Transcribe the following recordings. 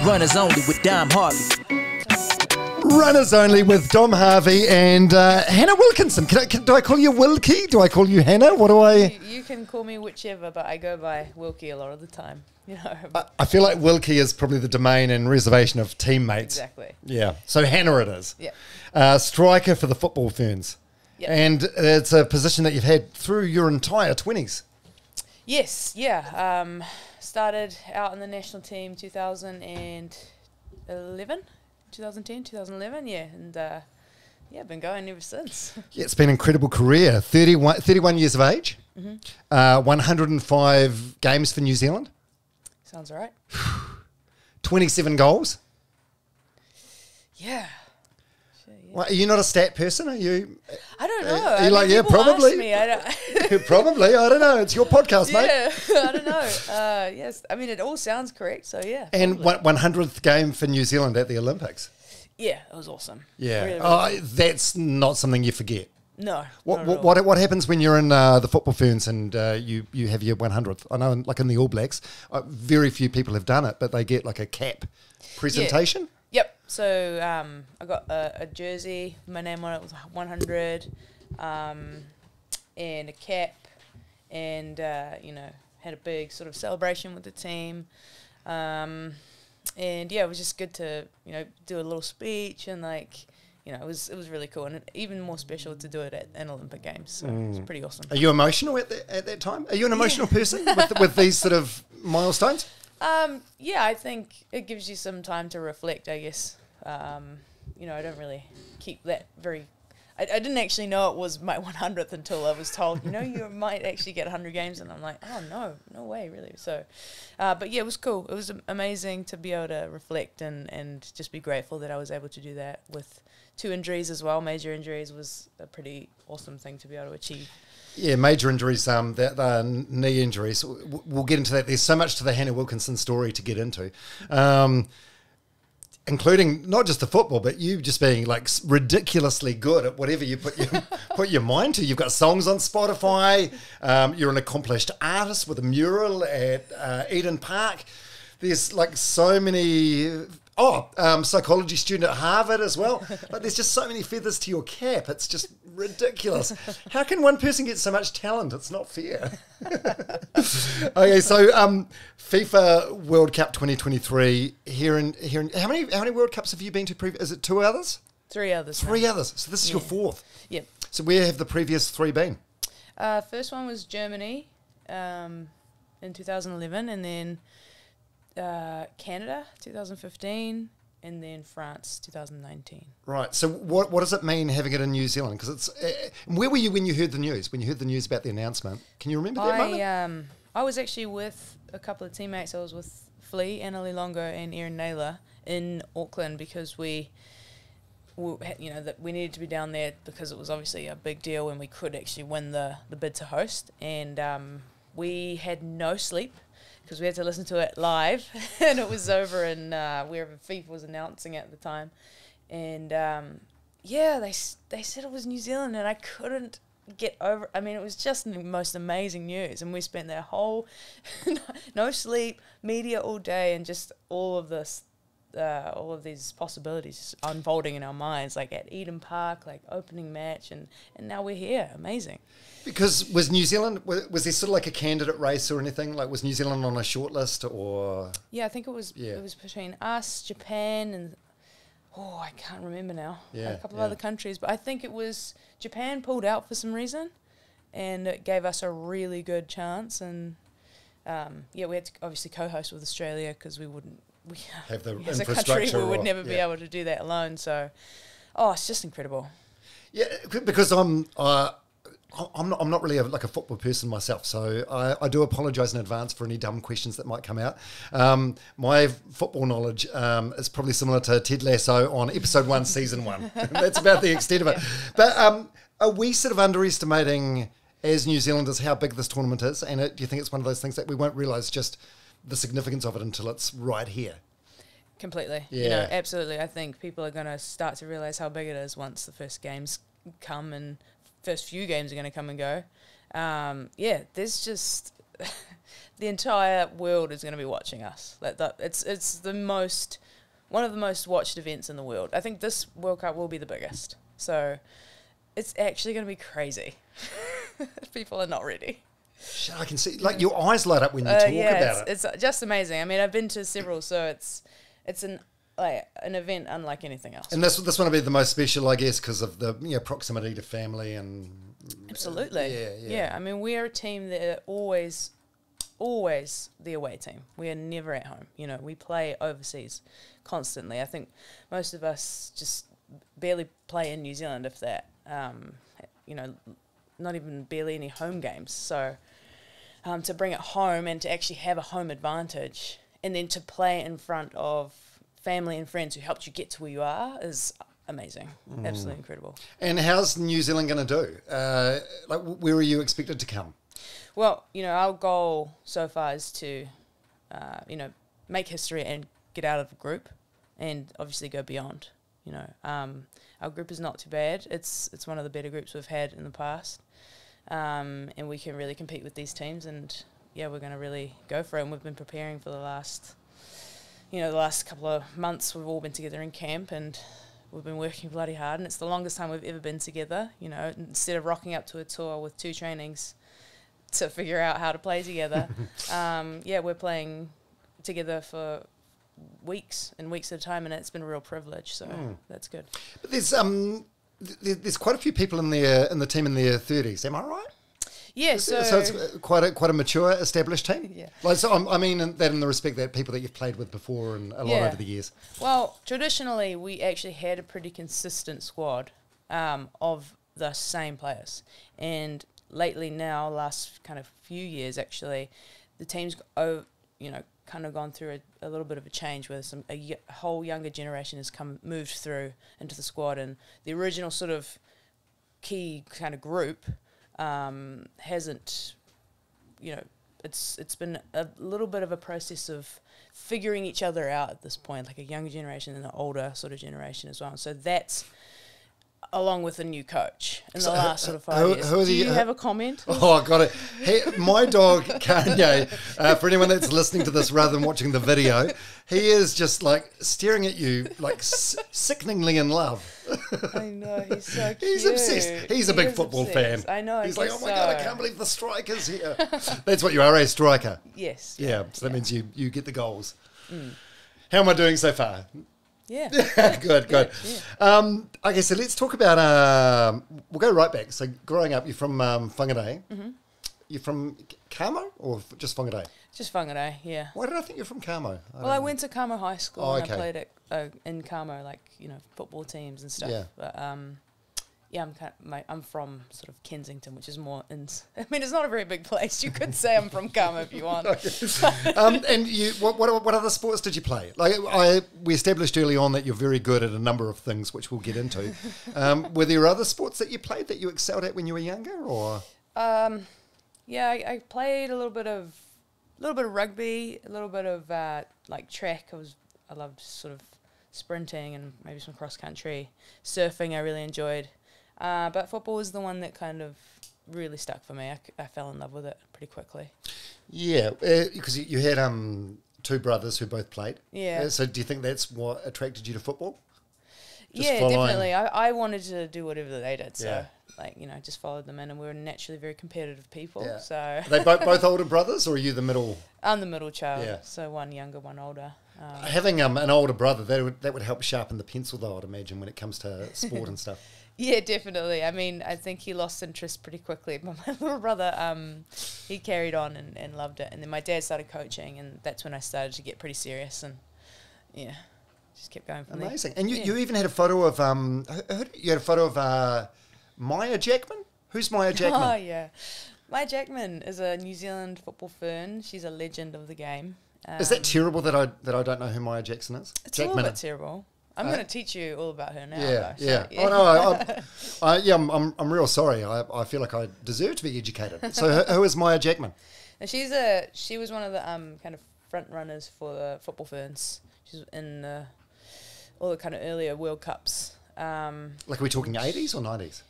Runners only with Dom Harvey. Runners only with Dom Harvey and Hannah Wilkinson. Do I call you Wilky? Do I call you Hannah? What do I... You can call me whichever, but I go by Wilky a lot of the time. You know. I feel like Wilky is probably the domain and reservation of teammates. Exactly. Yeah. So Hannah it is. Yeah. Striker for the Football Ferns. Yep. And it's a position that you've had through your entire 20s. Yes, yeah. Started out in the national team 2010, 2011, yeah. And yeah, been going ever since. Yeah, it's been an incredible career. 31 years of age. 105 games for New Zealand. Sounds right. 27 goals. Yeah. Well, are you not a stat person? Are you? I don't know. Are you like, yeah, probably. Me, I don't Probably. I don't know. It's your podcast, mate. Yeah, I don't know. Yes, I mean, it all sounds correct, so yeah. And 100th game for New Zealand at the Olympics. Yeah, it was awesome. Yeah. Really, really that's not something you forget. No. What happens when you're in the Football Ferns and you have your 100th? I know, like in the All Blacks, very few people have done it, but they get like a cap presentation. Yeah. Yep. So I got a jersey, my name on it was 100, and a cap, and you know, had a big sort of celebration with the team, and yeah, it was just good to do a little speech and like. You know, it was really cool, and even more special to do it at an Olympic Games. So it was pretty awesome. Are you emotional at that time? Are you an emotional person with these sort of milestones? Yeah, I think it gives you some time to reflect, I guess. You know, I don't really keep that very... I didn't actually know it was my 100th until I was told, you know, you might actually get 100 games, and I'm like, oh, no way, really. So, but yeah, it was cool. It was amazing to be able to reflect and just be grateful that I was able to do that with 2 injuries as well. Major injuries was a pretty awesome thing to be able to achieve. Yeah, major injuries, the knee injuries. We'll get into that. There's so much to the Hannah Wilkinson story to get into, including not just the football, but you just being like ridiculously good at whatever you put your mind to. You've got songs on Spotify. You're an accomplished artist with a mural at Eden Park. There's like so many... psychology student at Harvard as well. Like, there's just so many feathers to your cap. It's just ridiculous. How can one person get so much talent? It's not fair. Okay, so FIFA World Cup 2023 here in how many World Cups have you been to? Is it 2 others? 3 others. 3 others. So this is your 4th. Yep. So where have the previous 3 been? First one was Germany in 2011, and then Canada 2015, and then France 2019. Right. So what does it mean having it in New Zealand? Because it's where were you when you heard the news? When you heard the news about the announcement, can you remember that moment? I was actually with a couple of teammates. I was with Flea, Annalie Longo, and Erin Naylor in Auckland because we needed to be down there because it was obviously a big deal and we could actually win the bid to host, and we had no sleep because we had to listen to it live, and it was over in wherever FIFA was announcing it at the time, and yeah, they said it was New Zealand, and I couldn't get over. I mean, it was just the most amazing news, and we spent that whole no sleep, media all day, and just all of these possibilities just unfolding in our minds, like at Eden Park, like opening match, and now we're here. Amazing. Because was New Zealand, was there sort of like a candidate race or anything? Like, was New Zealand on a short list or? Yeah, I think it was. Yeah. It was between us, Japan, and I can't remember now. Yeah, a couple of other countries, but I think it was Japan pulled out for some reason, and it gave us a really good chance. And yeah, we had to obviously co-host with Australia because we wouldn't. We have the as a country, we would never be able to do that alone. So, it's just incredible. Yeah, because I'm not really a football person myself, so I do apologise in advance for any dumb questions that might come out. My football knowledge is probably similar to Ted Lasso on episode 1, season 1. That's about the extent of it. But are we sort of underestimating as New Zealanders how big this tournament is? And do you think it's one of those things that we won't realise just the significance of it until it's right here? Completely. Yeah. Absolutely. I think people are going to start to realise how big it is once the first games come and first few games are going to come and go. Yeah, there's just the entire world is going to be watching us. It's one of the most watched events in the world. I think this World Cup will be the biggest. So it's actually going to be crazy. People are not ready. I can see, like, your eyes light up when you talk about it. It's just amazing. I mean, I've been to several, so it's an event unlike anything else. And this one will be the most special, I guess, because of the proximity to family and... Absolutely. Yeah. I mean, we are a team that are always the away team. We are never at home. We play overseas constantly. I think most of us just barely play in New Zealand, if that. Not even barely any home games. So to bring it home and to actually have a home advantage and then to play in front of family and friends who helped you get to where you are is amazing. Absolutely incredible. And how's New Zealand going to do? Where are you expected to come? Well, our goal so far is to, make history and get out of the group and obviously go beyond. Our group is not too bad. It's one of the better groups we've had in the past. And we can really compete with these teams and, we're going to really go for it. And we've been preparing for the last couple of months. We've all been together in camp and we've been working bloody hard. And it's the longest time we've ever been together, instead of rocking up to a tour with 2 trainings to figure out how to play together. We're playing together for weeks and weeks at a time, and it's been a real privilege. So that's good. But there's quite a few people in the team in their 30s. Am I right? Yeah. So it's quite a mature, established team. Yeah. I mean that in the respect that people that you've played with before and a lot over the years. Well, traditionally we actually had a pretty consistent squad of the same players, and lately now, last kind of few years actually, the team's kind of gone through a little bit of a change where a whole younger generation has moved through into the squad, and the original sort of key kind of group hasn't, it's been a little bit of a process of figuring each other out at this point, like a younger generation and an older sort of generation as well. So that's along with a new coach in the last sort of 5 years. Do you have a comment? Oh, I got it. Hey, my dog, Kanye, for anyone that's listening to this rather than watching the video, he is just like staring at you like sickeningly in love. I know, he's so cute. He's obsessed. He's a big football fan. I know. He's like, oh my God, I can't believe the striker's here. That's what you are, a striker. Yes. Yeah, so that means you get the goals. How am I doing so far? Yeah. Good. Yeah. Okay, so let's talk about, we'll go right back. So growing up, you're from Whangarei. Mm-hmm. You're from Kamo or just Whangarei? Just Whangarei, yeah. Why did I think you're from Kamo? I went to Kamo High School and okay. I played at, in Kamo, football teams and stuff. Yeah. But, I'm from sort of Kensington, which is more it's not a very big place. You could say I'm from Kamo if you want. And you, what other sports did you play? We established early on that you're very good at a number of things, which we'll get into. Were there other sports that you played that you excelled at when you were younger, or? I played a little bit of rugby, a little bit of track. I loved sort of sprinting and maybe some cross country. Surfing I really enjoyed. But football was the one that kind of really stuck for me. I fell in love with it pretty quickly. Yeah, because you had 2 brothers who both played. Yeah. So do you think that's what attracted you to football? Definitely. I wanted to do whatever they did. So, just followed them in, and we were naturally very competitive people. Yeah. So are they both older brothers, or are you the middle? I'm the middle child. Yeah. So one younger, one older. Having an older brother, that would help sharpen the pencil, though, I'd imagine, when it comes to sport and stuff. Yeah, definitely. I mean, I think he lost interest pretty quickly. But my little brother, he carried on and loved it. And then my dad started coaching, and that's when I started to get pretty serious. And just kept going from there. Amazing. And you even had a photo of Maya Jackman. Who's Maya Jackman? Oh yeah, Maya Jackman is a New Zealand Football Fern. She's a legend of the game. Is that terrible that I don't know who Maya Jackson is? It's a little bit terrible. I'm going to teach you all about her now. Yeah. Oh no, I'm real sorry. I feel like I deserve to be educated. So who is Maya Jackman? Now she was one of the kind of front runners for the Football Ferns. She's in all the kind of earlier World Cups. Like, are we talking 80s or 90s?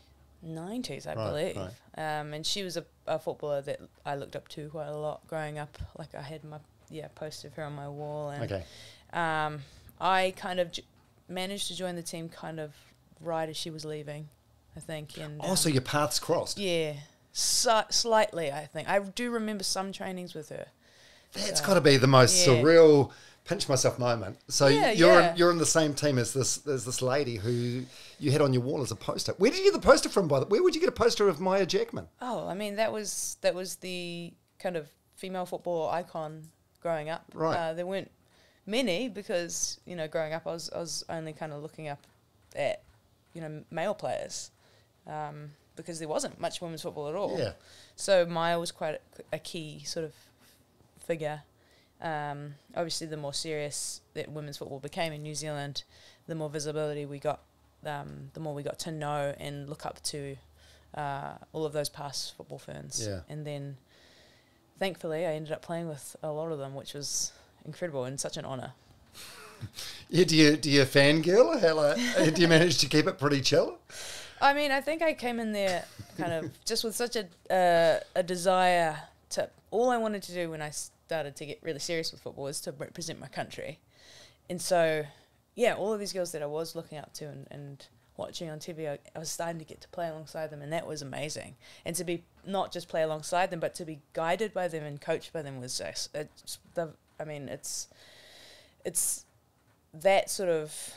90s, I Right, believe. right. And she was a footballer that I looked up to quite a lot growing up. Like I had my poster of her on my wall, and Okay. I kind of managed to join the team kind of right as she was leaving, I think. And So your paths crossed. yeah, slightly, I think. I do remember some trainings with her. That's got to be the most surreal pinch myself moment. So you're in the same team as this lady who you had on your wall as a poster. Where did you get the poster from, by the way? Where would you get a poster of Maya Jackman? Oh, I mean, that was the kind of female football icon growing up. Right. There weren't many because, growing up I was only kind of looking up at, male players because there wasn't much women's football at all. Yeah. So Maya was quite a key sort of figure. Obviously, the more serious that women's football became in New Zealand, the more visibility we got, the more we got to know and look up to all of those past football ferns. Yeah. And then, thankfully, I ended up playing with a lot of them, which was incredible and such an honour. Yeah, do you fangirl? Do you manage to keep it pretty chill? I mean, I think I came in there kind of just with such a desire to... All I wanted to do when I started to get really serious with football was to represent my country. And so, yeah, all of these girls that I was looking up to and watching on TV, I was starting to get to play alongside them, and that was amazing. And to be not just play alongside them, but to be guided by them and coached by them was just... It's that sort of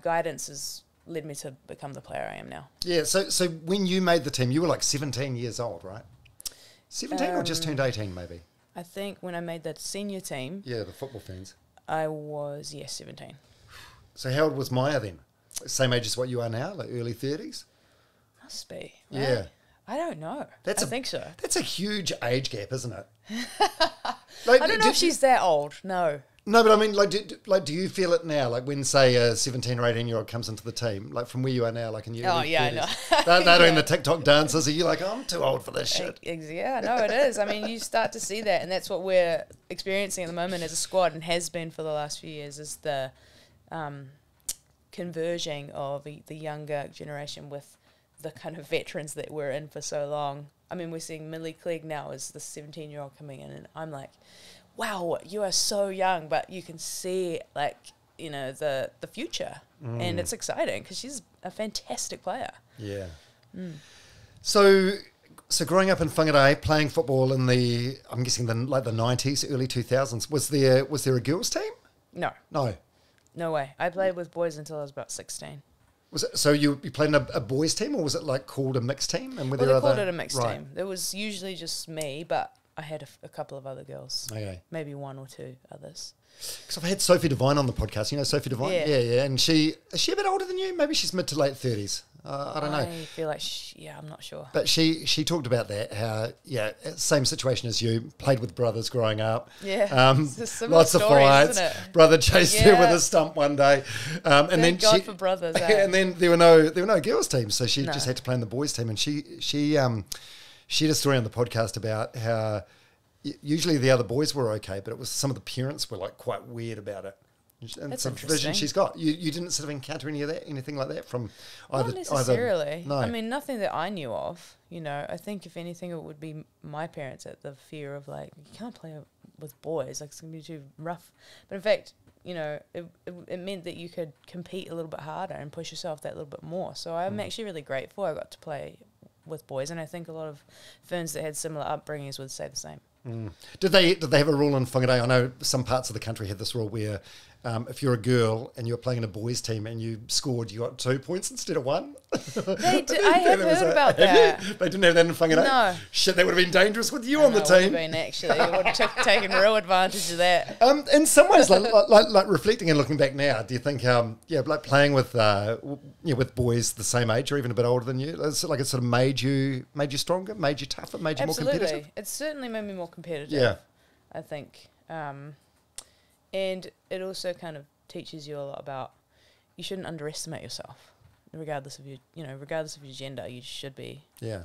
guidance has led me to become the player I am now. Yeah, so when you made the team, you were like 17 years old, right? 17 or just turned 18 maybe? I think when I made the senior team... Yeah, the football fans. I was, 17. So how old was Maya then? Same age as what you are now, like early 30s? Must be, right? Yeah. I don't know. I think so. That's a huge age gap, isn't it? I don't know if she's that old, no. No, but I mean, do you feel it now? Like when, say, a 17 or 18-year-old comes into the team, like from where you are now, like in your early 30s, I know. They're doing the TikTok dances. Are you like, I'm too old for this shit? Yeah, no, it is. I mean, you start to see that, and that's what we're experiencing at the moment as a squad, and has been for the last few years, is the converging of the younger generation with the kind of veterans that we're in for so long. I mean, we're seeing Millie Clegg now as the 17-year-old coming in, and I'm like, wow, you are so young, but you can see, like, the future. And it's exciting because she's a fantastic player. Yeah. So growing up in Whangarei, playing football in I'm guessing the 90s, early 2000s, was there a girls' team? No. No way. I played with boys until I was about 16. Was it, so you played in a boys' team, or was it like called a mixed team? And they called it a mixed team. There was usually just me, but I had a couple of other girls. Okay. Maybe one or two others. Because I've had Sophie Devine on the podcast. You know Sophie Devine? Yeah. And is she a bit older than you? Maybe she's mid to late 30s. I don't know. I feel like, I'm not sure. But she talked about that, how, same situation as you, played with brothers growing up. Yeah. Lots of fights. Isn't it? Brother chased her with a stump one day. And then God for brothers. And then there were no girls' teams, so she just had to play in the boys' team. And she had a story on the podcast about how usually the other boys were okay, but it was some of the parents were like quite weird about it. And that's some vision she's got. You didn't sort of encounter anything like that from either? Not necessarily. No. I mean, nothing that I knew of. I think if anything, it would be my parents at the fear of like, you can't play with boys. Like, it's going to be too rough. But in fact, it meant that you could compete a little bit harder and push yourself that little bit more. So I'm actually really grateful I got to play with boys, and I think a lot of ferns that had similar upbringings would say the same. Did they have a rule in Whangarei? I know some parts of the country had this rule where if you're a girl and you're playing in a boys' team and you scored, you got 2 points instead of 1. I have heard about that. They didn't have that in Whangarei? No. Shit, that would have been dangerous with you on the team. It would have been, actually. It would have taken real advantage of that. In some ways, like reflecting and looking back now, do you think, like playing with boys the same age or even a bit older than you, it's like it sort of made you stronger, made you tougher, made you more competitive? It certainly made me more competitive. Yeah. I think. And it also kind of teaches you a lot about you shouldn't underestimate yourself, regardless of your gender. You should be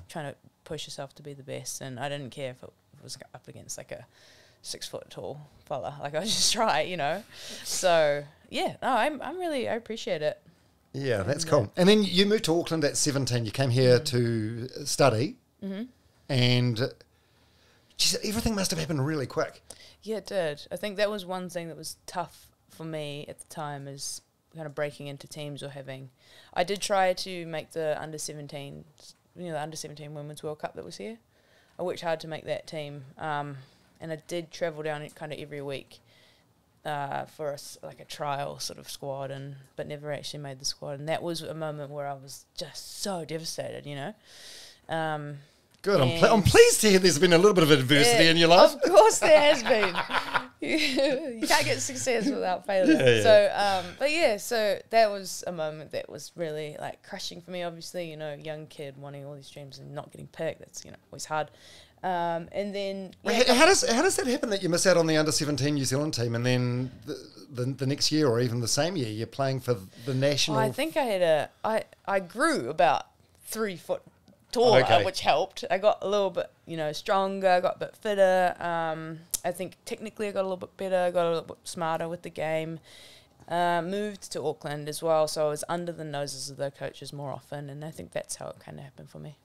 trying to push yourself to be the best. And I didn't care if it was up against like a 6 foot tall fella. Like, I just try, So I appreciate it. Yeah, that's cool. And then you moved to Auckland at 17. You came here to study. Mm-hmm. And geez, everything must have happened really quick. Yeah, it did. I think that was one thing that was tough for me at the time, is kind of breaking into teams or having... I did try to make the under-17, the under-17 Women's World Cup that was here. I worked hard to make that team. And I did travel down kind of every week for a trial sort of squad, but never actually made the squad. And that was a moment where I was just so devastated, Good. I'm pleased to hear there's been a little bit of adversity in your life. Of course there has been. You can't get success without failure. Yeah. So that was a moment that was really crushing for me. Obviously, young kid wanting all these dreams and not getting picked. That's always hard. And then how does that happen that you miss out on the under-17 New Zealand team, and then the next year or even the same year you're playing for the national? I think I grew about 3 foot taller, which helped. I got a little bit, stronger, got a bit fitter. I think technically I got a little bit better, got a little bit smarter with the game. Moved to Auckland as well, so I was under the noses of the coaches more often, and I think that's how it kind of happened for me.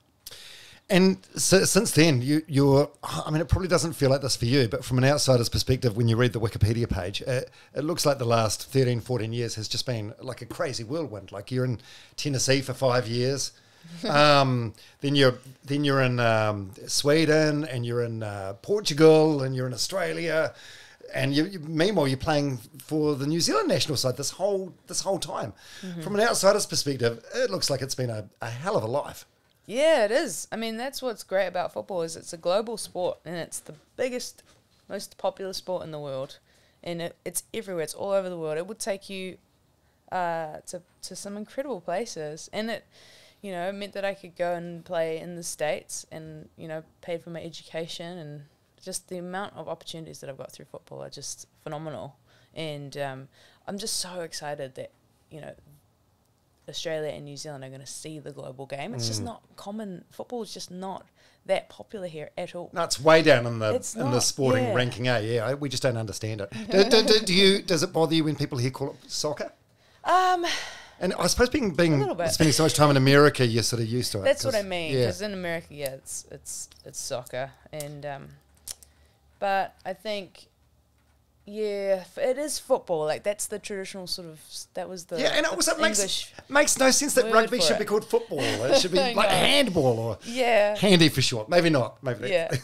And so, since then, you're... I mean, it probably doesn't feel like this for you, but from an outsider's perspective, when you read the Wikipedia page, it looks like the last 13, 14 years has just been like a crazy whirlwind. Like, you're in Tennessee for 5 years. Then you're in Sweden, and you're in Portugal, and you're in Australia, and meanwhile you're playing for the New Zealand national side this whole time. Mm-hmm. From an outsider's perspective, it looks like it's been a hell of a life. Yeah, it is. I mean, that's what's great about football, is it's a global sport, and it's the biggest, most popular sport in the world, and it's everywhere. It's all over the world. It would take you to some incredible places, and it meant that I could go and play in the States, and paid for my education, and just the amount of opportunities that I've got through football are just phenomenal. And I'm just so excited that Australia and New Zealand are going to see the global game. It's just not common. Football is just not that popular here at all. No, it's way down in the sporting ranking. We just don't understand it. Does it bother you when people here call it soccer? And I suppose spending so much time in America, you're sort of used to it. That's what I mean. Because in America, it's soccer, and but I think. Yeah, it is football. Like, that's the traditional sort of... That was the... Yeah, and it also makes no sense that rugby should be called football. It should be like handball or... Yeah. Handy for short. Maybe not. Yeah.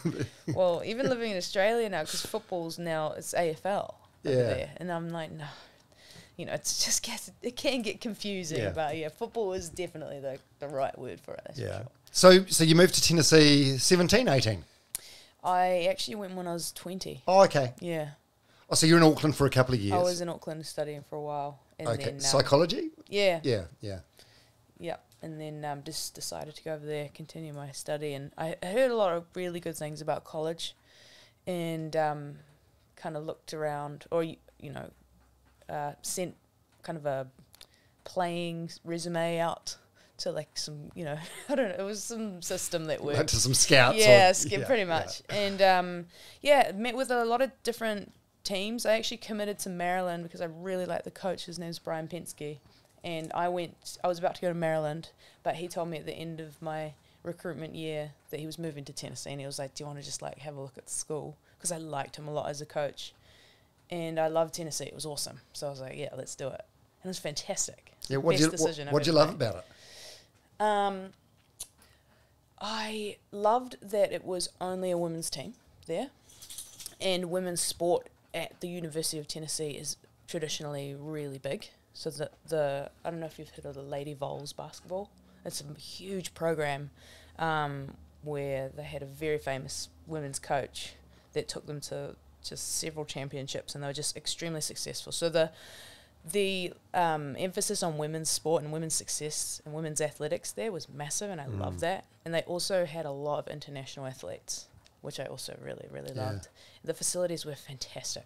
Well, even living in Australia now, because football's now... It's AFL over there. And I'm like, no. It's just... It can get confusing. Yeah. But, football is definitely the right word for it. Yeah. Sure. So you moved to Tennessee 17, 18? I actually went when I was 20. Oh, okay. Yeah. Oh, so you're in Auckland for a couple of years. I was in Auckland studying for a while. And then, psychology? Yeah. Yeah. Yep. And then just decided to go over there, continue my study. And I heard a lot of really good things about college, and kind of looked around, or, sent kind of a playing resume out to some, I don't know, it was some system that worked. Like to some scouts? Yeah, pretty much. Yeah. And met with a lot of different teams. I actually committed to Maryland because I really like the coach. His name's Brian Penske, and I was about to go to Maryland, but he told me at the end of my recruitment year that he was moving to Tennessee, and he was like, do you want to just have a look at the school? Because I liked him a lot as a coach, and I loved Tennessee. It was awesome. So I was like, yeah, let's do it. And it was fantastic. Yeah, what did you love about it? I loved that it was only a women's team there, and women's sport at the University of Tennessee is traditionally really big. So I don't know if you've heard of the Lady Vols basketball. It's a huge program where they had a very famous women's coach that took them to just several championships, and they were just extremely successful. So the emphasis on women's sport and women's success and women's athletics there was massive, and I loved that. And they also had a lot of international athletes, which I also really, really loved. The facilities were fantastic.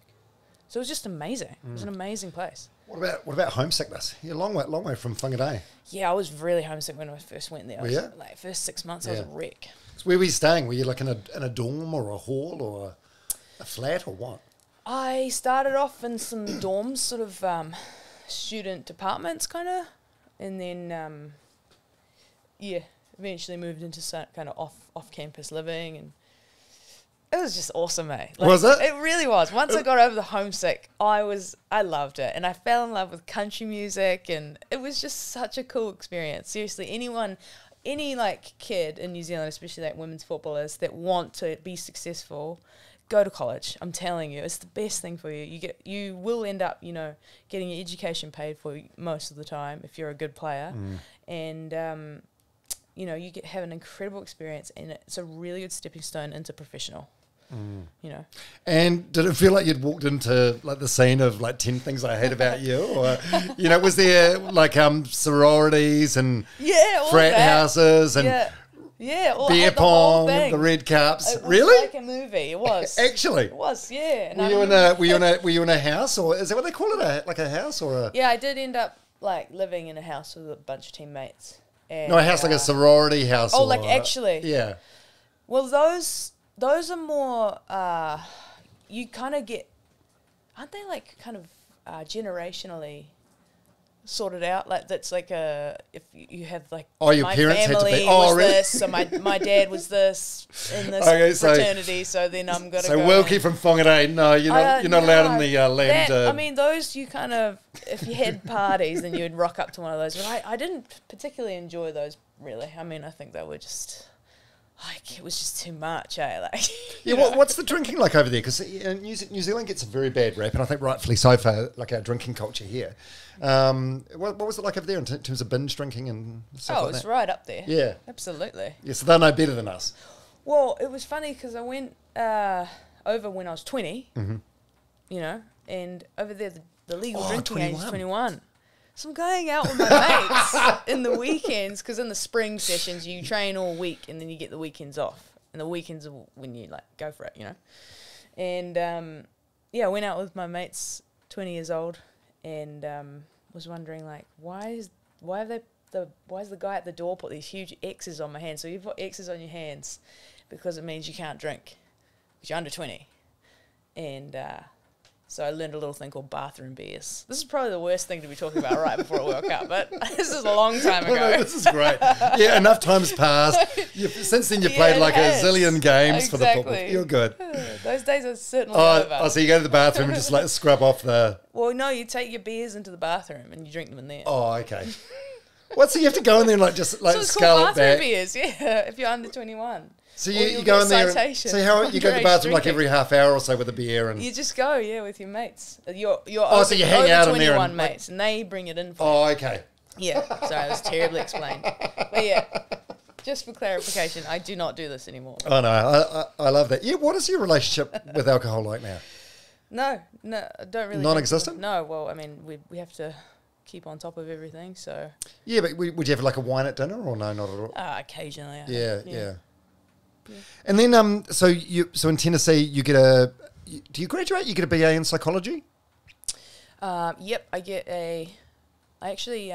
So it was just amazing. It was an amazing place. What about homesickness? You're a long way from Whangarei. Yeah, I was really homesick when I first went there. Were you? First 6 months, I was a wreck. So where were you staying? Were you in a dorm or a hall or a flat or what? I started off in some dorms, sort of student apartments kind of. And then, eventually moved into some kind of off-campus living, and it was just awesome, mate. Like, was it? It really was. Once I got over the homesick, I loved it, and I fell in love with country music, and it was just such a cool experience. Seriously, any like kid in New Zealand, especially like women's footballers that want to be successful, go to college. I'm telling you, it's the best thing for you. You will end up, getting your education paid for most of the time if you're a good player, and you have an incredible experience, and it's a really good stepping stone into professional. And did it feel like you'd walked into like the scene of like 10 Things I Hate About You, or was there like sororities and frat houses and beer pong, the red cups? It was really? like a movie. It was actually. It was, yeah. And were you in a house, or is that what they call it? Like a house or a? Yeah, I did end up like living in a house with a bunch of teammates. And, no, a house like a sorority house. Oh, like actually. Yeah. Well, those are more, you kind of get, aren't they like kind of generationally sorted out? Like that's like if you have like, your my parents family had to be, was really? this, so my dad was this in this fraternity, so then I'm going to go. So Wilky from Whangarei, no, you're not allowed in the land. I mean, those you kind of, if you had parties, then you'd rock up to one of those. But I didn't particularly enjoy those, really. I mean, I think they were just... Like, it was just too much, Like, what's the drinking like over there? Because New Zealand gets a very bad rap, and I think rightfully so for like our drinking culture here. What was it like over there in terms of binge drinking and stuff like that? It's right up there. Yeah. Absolutely. Yeah, so they're no better than us. Well, it was funny because I went over when I was 20, and over there the legal drinking age is 21. So I'm going out with my mates in the weekends, because in the spring sessions you train all week and then you get the weekends off. And the weekends are when you like go for it, And I went out with my mates, 20 years old, and was wondering like why is the guy at the door put these huge X's on my hands? So you put X's on your hands because it means you can't drink because you're under 20. And so I learned a little thing called bathroom beers. This is probably the worst thing to be talking about right before a World Cup, but this is a long time ago. No, this is great. Yeah, enough time's passed. Since then, you played like a zillion games for the football. You're good. Those days are certainly over. Oh, so you go to the bathroom and just like scrub off the... Well, no, you take your beers into the bathroom and you drink them in there. Oh, okay. So you have to go in there and like just like so scull it back? bathroom beers, if you're under 21. So you go in there. So how you go to the bathroom like every half hour or so with a beer, and you just go with your mates. You're so you hang out in there and mates, and they bring it in. For you. Okay. Yeah, sorry, it was terribly explained. But yeah, just for clarification, I do not do this anymore. Oh no, I love that. Yeah, what is your relationship with alcohol like now? No, I don't really. Non-existent? No, well, I mean, we have to keep on top of everything, so. Yeah, but would you have like a wine at dinner or no, not at all? Occasionally. Yeah. And then, so in Tennessee, you get do you graduate? You get a BA in psychology? Yep, I actually,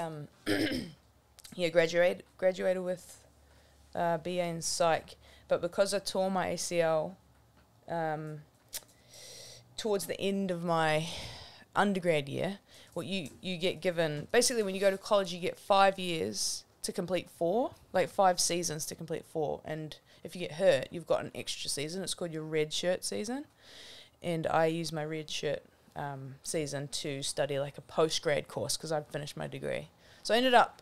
graduated with BA in psych, but because I tore my ACL towards the end of my undergrad year, what you get given, basically when you go to college, you get 5 years to complete 4, like 5 seasons to complete 4, and if you get hurt, you've got an extra season. It's called your red shirt season. And I used my red shirt season to study like a post-grad course because I'd finished my degree. So I ended up,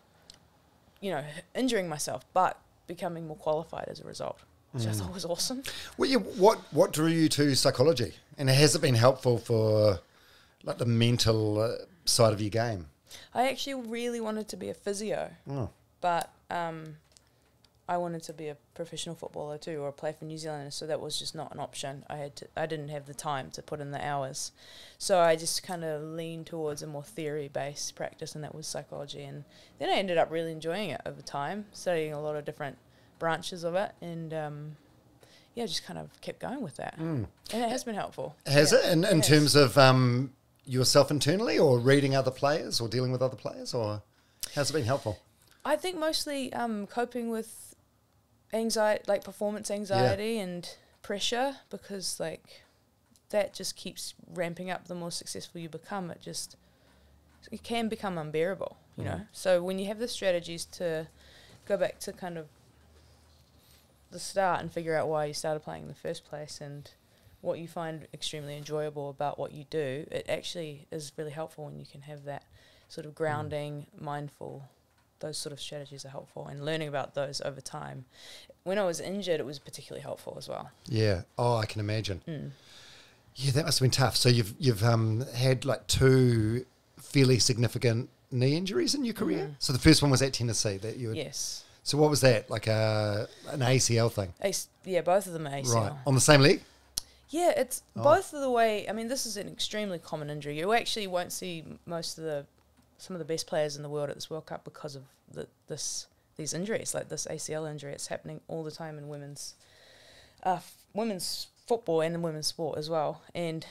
injuring myself, but becoming more qualified as a result, which I thought was awesome. Well, what drew you to psychology? And has it been helpful for like the mental side of your game? I actually really wanted to be a physio, but... I wanted to be a professional footballer too, or play for New Zealand, so that was just not an option. I didn't have the time to put in the hours, so I just kind of leaned towards a more theory-based practice, and that was psychology. And then I ended up really enjoying it over time, studying a lot of different branches of it, and just kind of kept going with that. And it has been helpful. Has it? In terms of yourself internally, or reading other players, or dealing with other players, or how's it been helpful? I think mostly coping with anxiety, like performance anxiety and pressure, because like that just keeps ramping up the more successful you become. It just it can become unbearable, you know. So when you have the strategies to go back to kind of the start and figure out why you started playing in the first place and what you find extremely enjoyable about what you do, it actually is really helpful when you can have that sort of grounding, mindful, those sort of strategies are helpful, and learning about those over time. When I was injured, it was particularly helpful as well. Yeah. Oh, I can imagine. Yeah, that must have been tough. So you've had like 2 fairly significant knee injuries in your career. So the first one was at Tennessee that you had. Yes. So what was that? Like an ACL thing? Yeah, both of them are ACL. Right. On the same leg? Yeah, it's both of the way. I mean, this is an extremely common injury. You actually won't see some of the best players in the world at this World Cup because of these injuries, like this ACL injury. It's happening all the time in women's football and in women's sport as well. And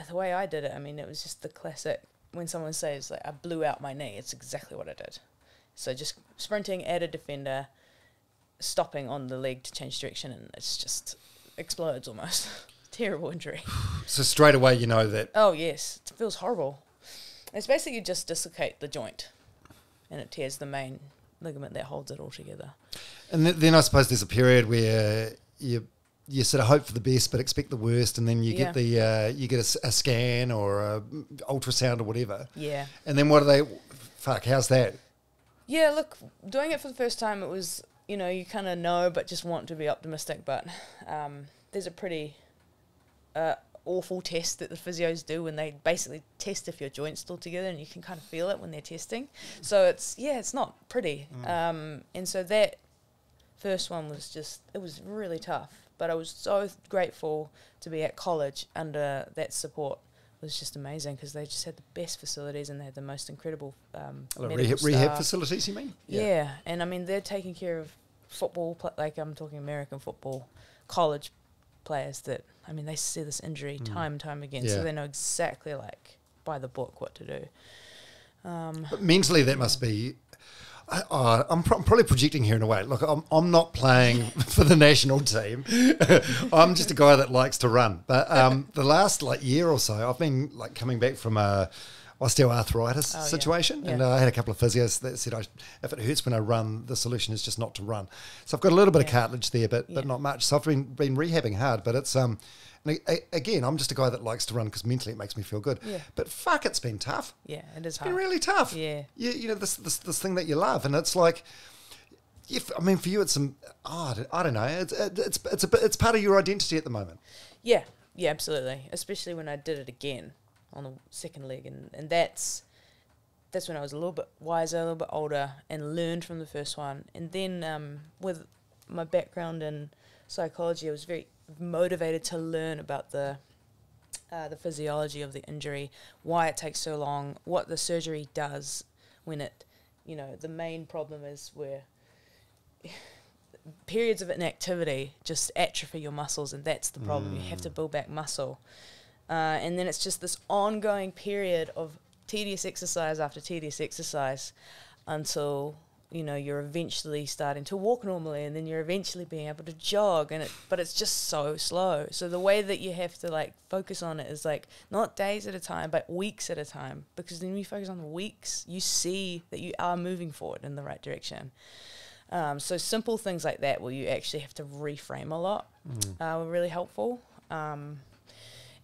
the way I did it, I mean, it was just the classic. When someone says like I blew out my knee, it's exactly what I did. So just sprinting at a defender, stopping on the leg to change direction, and it's just explodes almost. Terrible injury. So straight away you know that. Oh yes, it feels horrible. It's basically you just dislocate the joint, and it tears the main ligament that holds it all together. And then I suppose there's a period where you sort of hope for the best but expect the worst, and then you get a scan or a ultrasound or whatever. Yeah. And then what do they? Fuck, how's that? Yeah, look, doing it for the first time, it was, you know, you kind of know but just want to be optimistic. But there's a pretty awful test that the physios do when they basically test if your joint's still together, and you can kind of feel it when they're testing. So it's not pretty. And so that first one was it was really tough. But I was so grateful to be at college under that support. It was just amazing because they just had the best facilities and they had the most incredible rehab facilities, you mean? Yeah, and I mean, they're taking care of football, like I'm talking American football, college players that, I mean, they see this injury time and time again, so they know exactly, like, by the book what to do. But mentally that must be... I'm probably projecting here in a way. Look, I'm not playing for the national team. I'm just a guy that likes to run. But the last year or so, I've been coming back from a osteoarthritis situation, and I had a couple of physios that said if it hurts when I run, the solution is just not to run. So I've got a little bit of cartilage there, but not much. So I've been rehabbing hard, but it's and again, I'm just a guy that likes to run because mentally it makes me feel good. Yeah. But fuck, it's been tough. Yeah, it is. It's been really tough. Yeah. You know, this thing that you love, and it's like, I mean, for you, it's some. I don't know. It's part of your identity at the moment. Yeah. Yeah, absolutely. Especially when I did it again on the second leg, and that's when I was a little bit wiser, a little bit older, and learned from the first one. And then with my background in psychology, I was very motivated to learn about the physiology of the injury, why it takes so long, what the surgery does when it, you know, the main problem is where periods of inactivity just atrophy your muscles, and that's the problem. You have to build back muscle. And then it's just this ongoing period of tedious exercise after tedious exercise until, you know, you're eventually starting to walk normally, and then you're eventually being able to jog, but it's just so slow. So the way that you have to focus on it is not days at a time, but weeks at a time, because then when you focus on the weeks, you see that you are moving forward in the right direction. So simple things like that where you actually have to reframe a lot were really helpful.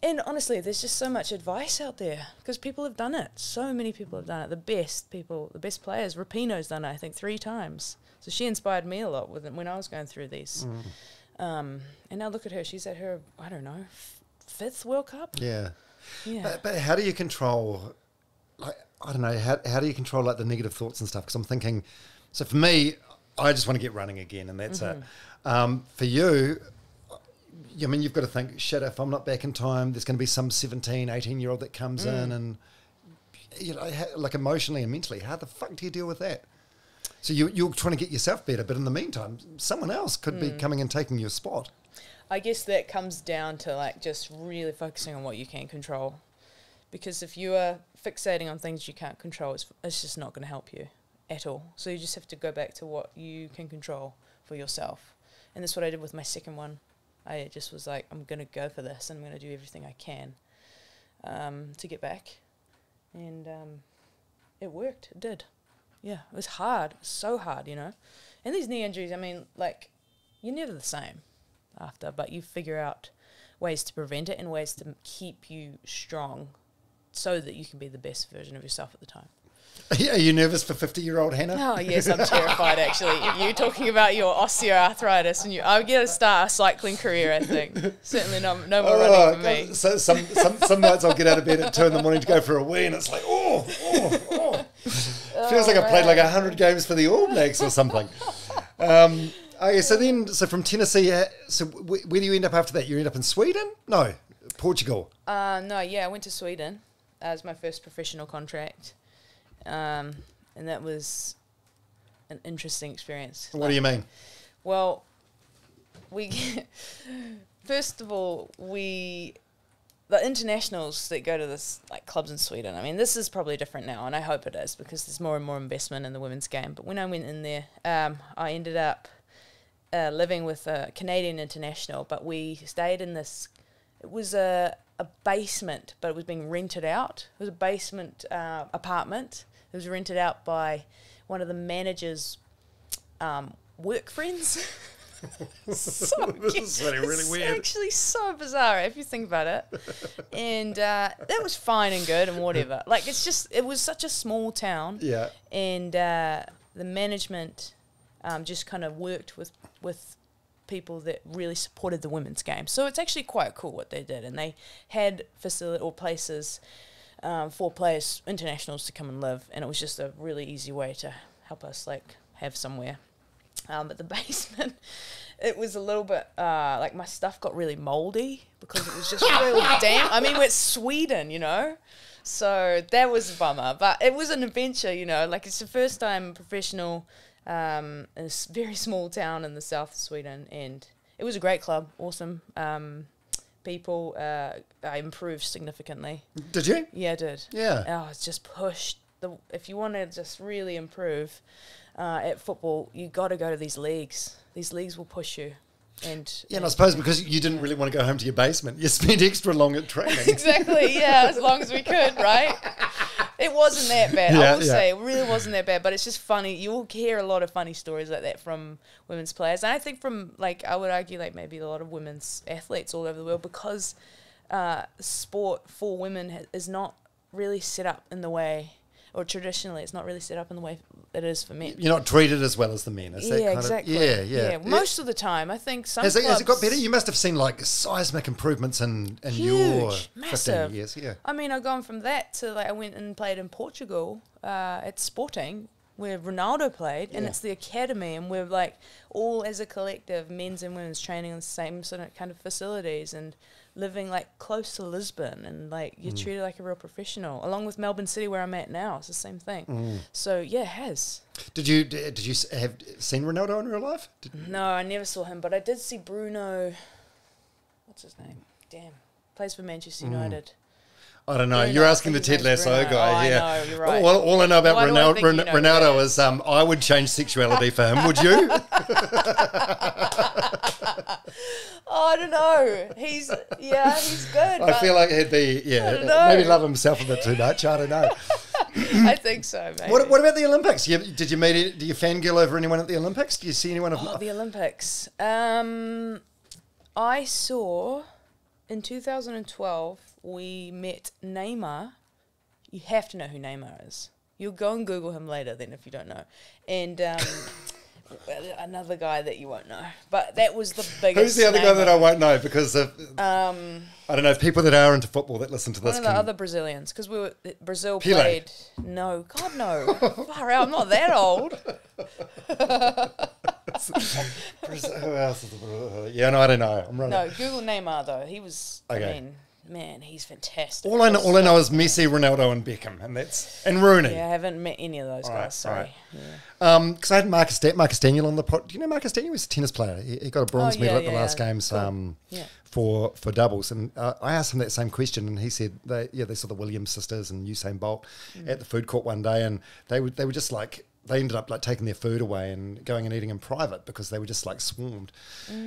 And honestly, there's just so much advice out there because people have done it. So many people have done it. The best players. Rapinoe's done it, I think, 3 times. So she inspired me a lot with it when I was going through these. And now look at her. She's at her, I don't know, 5th World Cup? Yeah. But how do you control, I don't know, how do you control the negative thoughts and stuff? Because I'm thinking, so for me, I just want to get running again, and that's it. For you... I mean, you've got to think, shit, if I'm not back in time, there's going to be some 17, 18-year-old that comes in and, you know, emotionally and mentally, how the fuck do you deal with that? So you're trying to get yourself better, but in the meantime, someone else could be coming and taking your spot. I guess that comes down to, just really focusing on what you can control. Because if you are fixating on things you can't control, it's just not going to help you at all. So you just have to go back to what you can control for yourself. And that's what I did with my second one. I just was like, I'm going to go for this, and I'm going to do everything I can to get back. And it worked. It did. Yeah, it was hard. It was so hard, you know. And these knee injuries, I mean, like, you're never the same after, but you figure out ways to prevent it and ways to keep you strong so that you can be the best version of yourself at the time. Are you nervous for 50-year-old Hannah? Oh, yes, I'm terrified, actually. You're talking about your osteoarthritis, and I'm going to start a cycling career, I think. Certainly no more running for me. So some nights I'll get out of bed at 2 in the morning to go for a wee, and it's like, feels like I played like 100 games for the All Blacks or something. Okay, so from Tennessee, so where do you end up after that? You end up in Sweden? No, Portugal. No, yeah, I went to Sweden as my first professional contract. And that was an interesting experience. What do you mean? Well, first of all, the internationals that go to this like clubs in Sweden, I mean, this is probably different now, and I hope it is because there's more and more investment in the women's game. But when I went in there, I ended up living with a Canadian international, but we stayed in this. It was a basement, but it was being rented out. It was a basement apartment. It was rented out by one of the manager's work friends. This is really weird. Actually so bizarre if you think about it. And that was fine and good and whatever. Like, it was such a small town. Yeah. And the management just kind of worked with people that really supported the women's game. So it's actually quite cool what they did. And they had facility or places for players, internationals to come and live. And it was just a really easy way to help us like have somewhere. But the basement, it was a little bit, like my stuff got really mouldy because it was just real damp. I mean, it's Sweden, you know? So that was a bummer. But it was an adventure, you know? Like, it's the first time professional in a very small town in the south of Sweden. And it was a great club, awesome people. I improved significantly. Did you? Yeah, I did. Yeah. Oh, it's just pushed. If you want to just really improve at football, you got to go to these leagues. These leagues will push you. And I suppose because you didn't really want to go home to your basement, you spent extra long at training. Exactly, yeah, as long as we could, right? It wasn't that bad, I will say. It really wasn't that bad, but it's just funny. You'll hear a lot of funny stories like that from women's players. And I think from, like, I would argue, like, maybe a lot of women's athletes all over the world because sport for women is not really set up in the way, or traditionally it's not really set up in the way it is for men. You're not treated as well as the men. Is that kind exactly. Of, yeah. Most of the time, I think some has it got better? You must have seen like seismic improvements in your massive 15 years. Yeah. I mean, I've gone from that to like I went and played in Portugal at Sporting where Ronaldo played, and it's the academy, and we're like all as a collective, men's and women's training in the same sort of kind of facilities and living like close to Lisbon, and like you're treated like a real professional, along with Melbourne City where I'm at now. It's the same thing. So yeah, it has. Did you have seen Ronaldo in real life? No, I never saw him, but I did see Bruno. What's his name? Damn, plays for Manchester United. I don't know. You're asking the Ted Lasso guy. Yeah, I know, you're right. All I know about Ronaldo is I would change sexuality for him. Would you? I don't know. He's good. I feel like he'd be, maybe love himself a bit too much. I don't know. I think so, maybe. What about the Olympics? Do you fangirl over anyone at the Olympics? Do you see anyone? The Olympics. I saw in 2012 we met Neymar. You have to know who Neymar is. You'll go and Google him later then if you don't know. And another guy that you won't know. But that was the biggest. Who's the other guy that I won't know? Because of, I don't know, people that are into football that listen to this. One of the other Brazilians. Because Brazil played. No, God no. Far out, I'm not that old. Who else is I don't know. I'm running. No, Google Neymar though. He was, okay. Man, he's fantastic. All I know is Messi, Ronaldo, and Beckham, and Rooney. Yeah, I haven't met any of those guys. Sorry. Right. Yeah. Because I had Marcus Daniel on the pod. Do you know Marcus Daniel? He was a tennis player. He got a bronze medal at the last games for doubles. And I asked him that same question, and he said they saw the Williams sisters and Usain Bolt at the food court one day, and they were just like they ended up like taking their food away and going and eating in private because they were just like swarmed.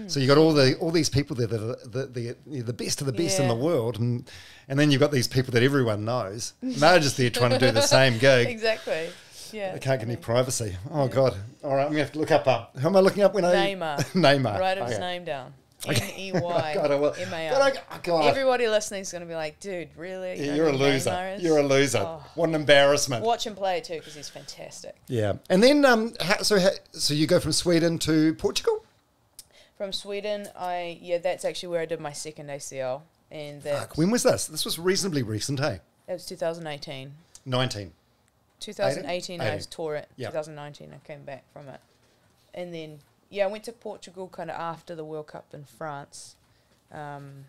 So you got all these people there that are the best of the best in the world, and then you've got these people that everyone knows. And they're just there trying to do the same gig. Exactly. Yeah. They can't get any privacy. Oh God! All right, I'm gonna have to look up. Who am I looking up when Neymar. Neymar. Write his name down. N-E-Y-M-A-R. God, Everybody listening is going to be like, dude, really? Yeah, you're a loser. You're a loser. Oh. What an embarrassment. Watch him play too, because he's fantastic. Yeah. And then, so you go from Sweden to Portugal? From Sweden, that's actually where I did my second ACL. And when was this? This was reasonably recent, hey? It was 2018. 2018, I tore it. Yep. 2019, I came back from it. And then, I went to Portugal kind of after the World Cup in France. And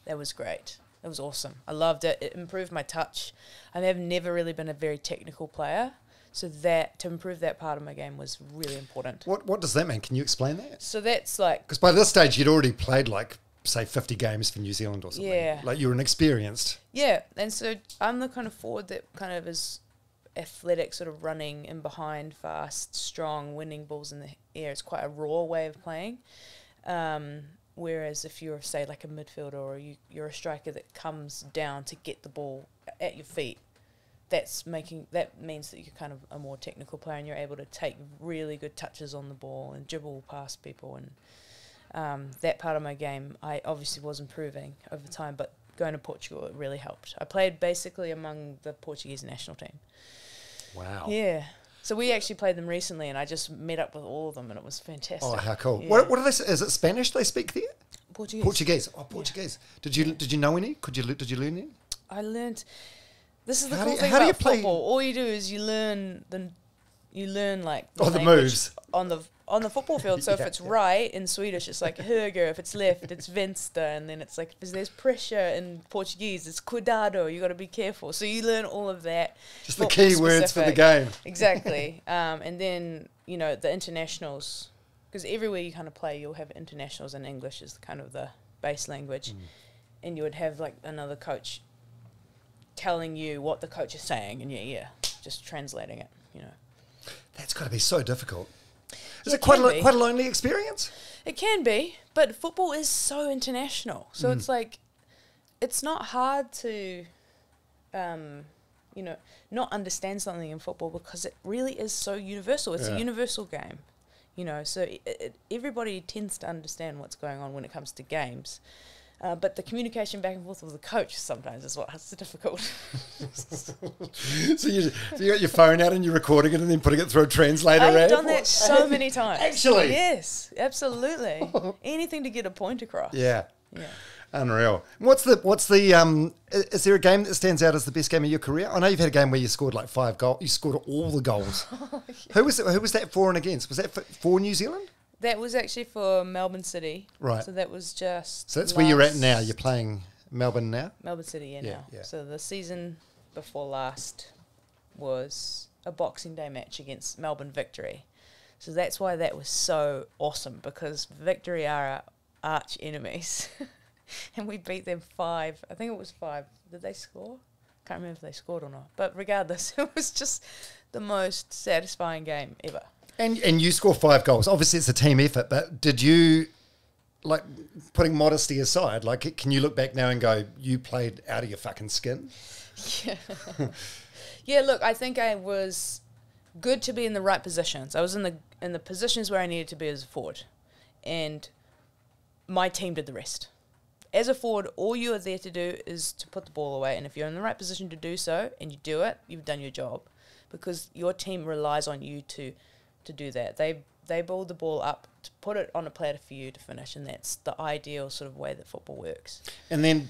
that was great. It was awesome. I loved it. It improved my touch. I have never really been a very technical player. So that to improve that part of my game was really important. What does that mean? Can you explain that? So that's like... Because by this stage, you'd already played like, say, 50 games for New Zealand or something. Yeah. Like you were an experienced. Yeah. And so I'm the kind of forward that kind of is athletic, sort of running in behind, fast, strong, winning balls in the air. It's quite a raw way of playing. Whereas if you're, say, like a midfielder or you're a striker that comes down to get the ball at your feet, that means that you're kind of a more technical player and you're able to take really good touches on the ball and dribble past people. And that part of my game, I obviously was improving over time, but going to Portugal, it really helped. I played basically among the Portuguese national team. Wow. Yeah. So we actually played them recently, and I just met up with all of them, and it was fantastic. Oh, how cool! Yeah. What are they? Is it Spanish they speak there? Portuguese. Portuguese. Oh, Portuguese. Yeah. Did you know any? Did you learn any? I learned. This is the cool thing about football. All you do is you learn like the moves on the football field. So if it's right in Swedish, it's like höger. If it's left, it's vänster. And then it's like if there's pressure in Portuguese, it's cuidado. You got to be careful. So you learn all of that. Just the key words for the game. Exactly. And then the internationals, because everywhere you kind of play, you'll have internationals, and English is kind of the base language, and you would have like another coach telling you what the coach is saying, and just translating it. That's got to be so difficult. Is it quite a lonely experience? It can be, but football is so international. So it's like, it's not hard to, not understand something in football because it really is so universal. It's a universal game, so everybody tends to understand what's going on when it comes to games. But the communication back and forth with the coach sometimes is what's difficult. So you got your phone out and you're recording it and then putting it through a translator. I've done that so many times. Actually? Yes, absolutely. Anything to get a point across. Yeah. Yeah. Unreal. What's the is there a game that stands out as the best game of your career? I know you've had a game where you scored like 5 goals. You scored all the goals. Who was that for and against? Was that for New Zealand? That was actually for Melbourne City. Right. So that was just... So that's where you're at now. You're playing Melbourne now? Melbourne City, now. Yeah. So the season before last was a Boxing Day match against Melbourne Victory. So that's why that was so awesome, because Victory are our arch enemies. And we beat them 5. I think it was 5. Did they score? Can't remember if they scored or not. But regardless, it was just the most satisfying game ever. And you score 5 goals. Obviously, it's a team effort, but did you, like, putting modesty aside, like, can you look back now and go, you played out of your fucking skin? Yeah. Yeah, look, I think I was good to be in the right positions. I was in the positions where I needed to be as a forward. And my team did the rest. As a forward, all you are there to do is to put the ball away. And if you're in the right position to do so, and you do it, you've done your job. Because your team relies on you to do that. They build the ball up to put it on a platter for you to finish, and that's the ideal sort of way that football works. And then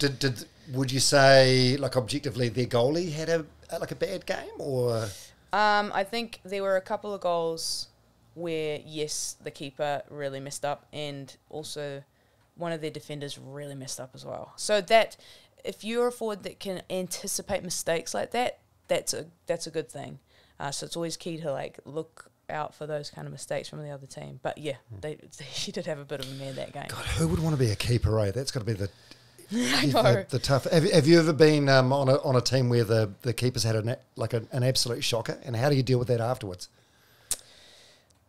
would you say, like, objectively their goalie had a bad game, or? I think there were a couple of goals where, yes, the keeper really messed up, and also one of their defenders really messed up as well. So that if you're a forward that can anticipate mistakes like that, that's a good thing. So it's always key to like look out for those kind of mistakes from the other team. But yeah, she did have a bit of a mare that game. God, who would want to be a keeper, eh? That's got to be I know. The tough. Have you ever been on a team where the keepers had an absolute shocker, and how do you deal with that afterwards?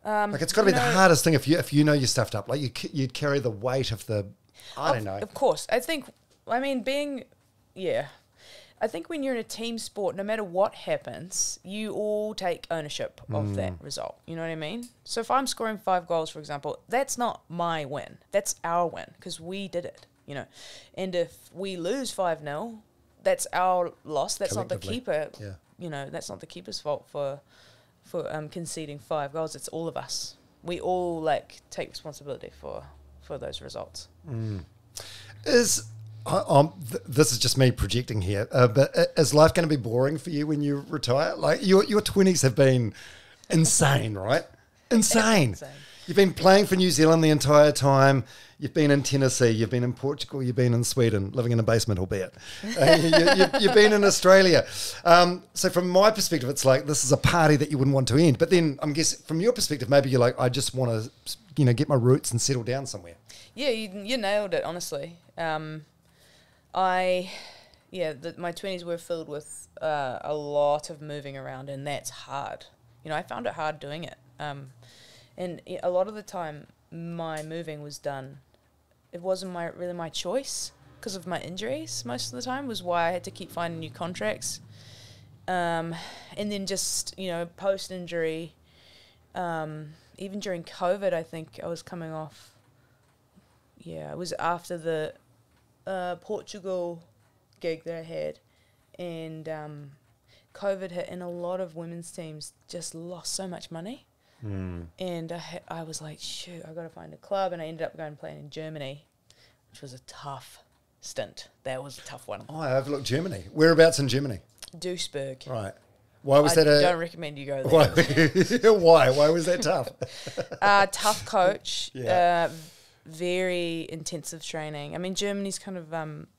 Like it's got to be the hardest thing if you know you're stuffed up. Like you'd carry the weight of the. I don't know. Of course, I think when you're in a team sport, no matter what happens, you all take ownership of that result. You know what I mean? So if I'm scoring 5 goals, for example, that's not my win. That's our win because we did it, you know. And if we lose 5-0, that's our loss. That's not the keeper. Yeah. You know, that's not the keeper's fault for conceding 5 goals. It's all of us. We all take responsibility for those results. This is just me projecting here, but is life going to be boring for you when you retire? Like your 20s have been insane, right? Insane. You've been playing for New Zealand the entire time. You've been in Tennessee. You've been in Portugal. You've been in Sweden, living in a basement, albeit. You've been in Australia. So from my perspective, it's like this is a party that you wouldn't want to end. But then I'm guessing from your perspective, maybe you're like, I just want to, get my roots and settle down somewhere. Yeah, you nailed it, honestly. My 20s were filled with a lot of moving around, and that's hard. I found it hard doing it. And a lot of the time, my moving was done. It wasn't really my choice because of my injuries. Most of the time was why I had to keep finding new contracts. And then just post injury, even during COVID, I think I was coming off. Yeah, it was after the Portugal gig that I had, and COVID hit, and a lot of women's teams just lost so much money. And I was like, shoot, I got to find a club, and I ended up going and playing in Germany, which was a tough stint. That was a tough one. Oh, I overlooked Germany. Whereabouts in Germany? Duisburg. Right. Why was that? I don't recommend you go there. Why? Why was that tough? Tough coach. Yeah. Very intensive training. I mean, Germany's kind of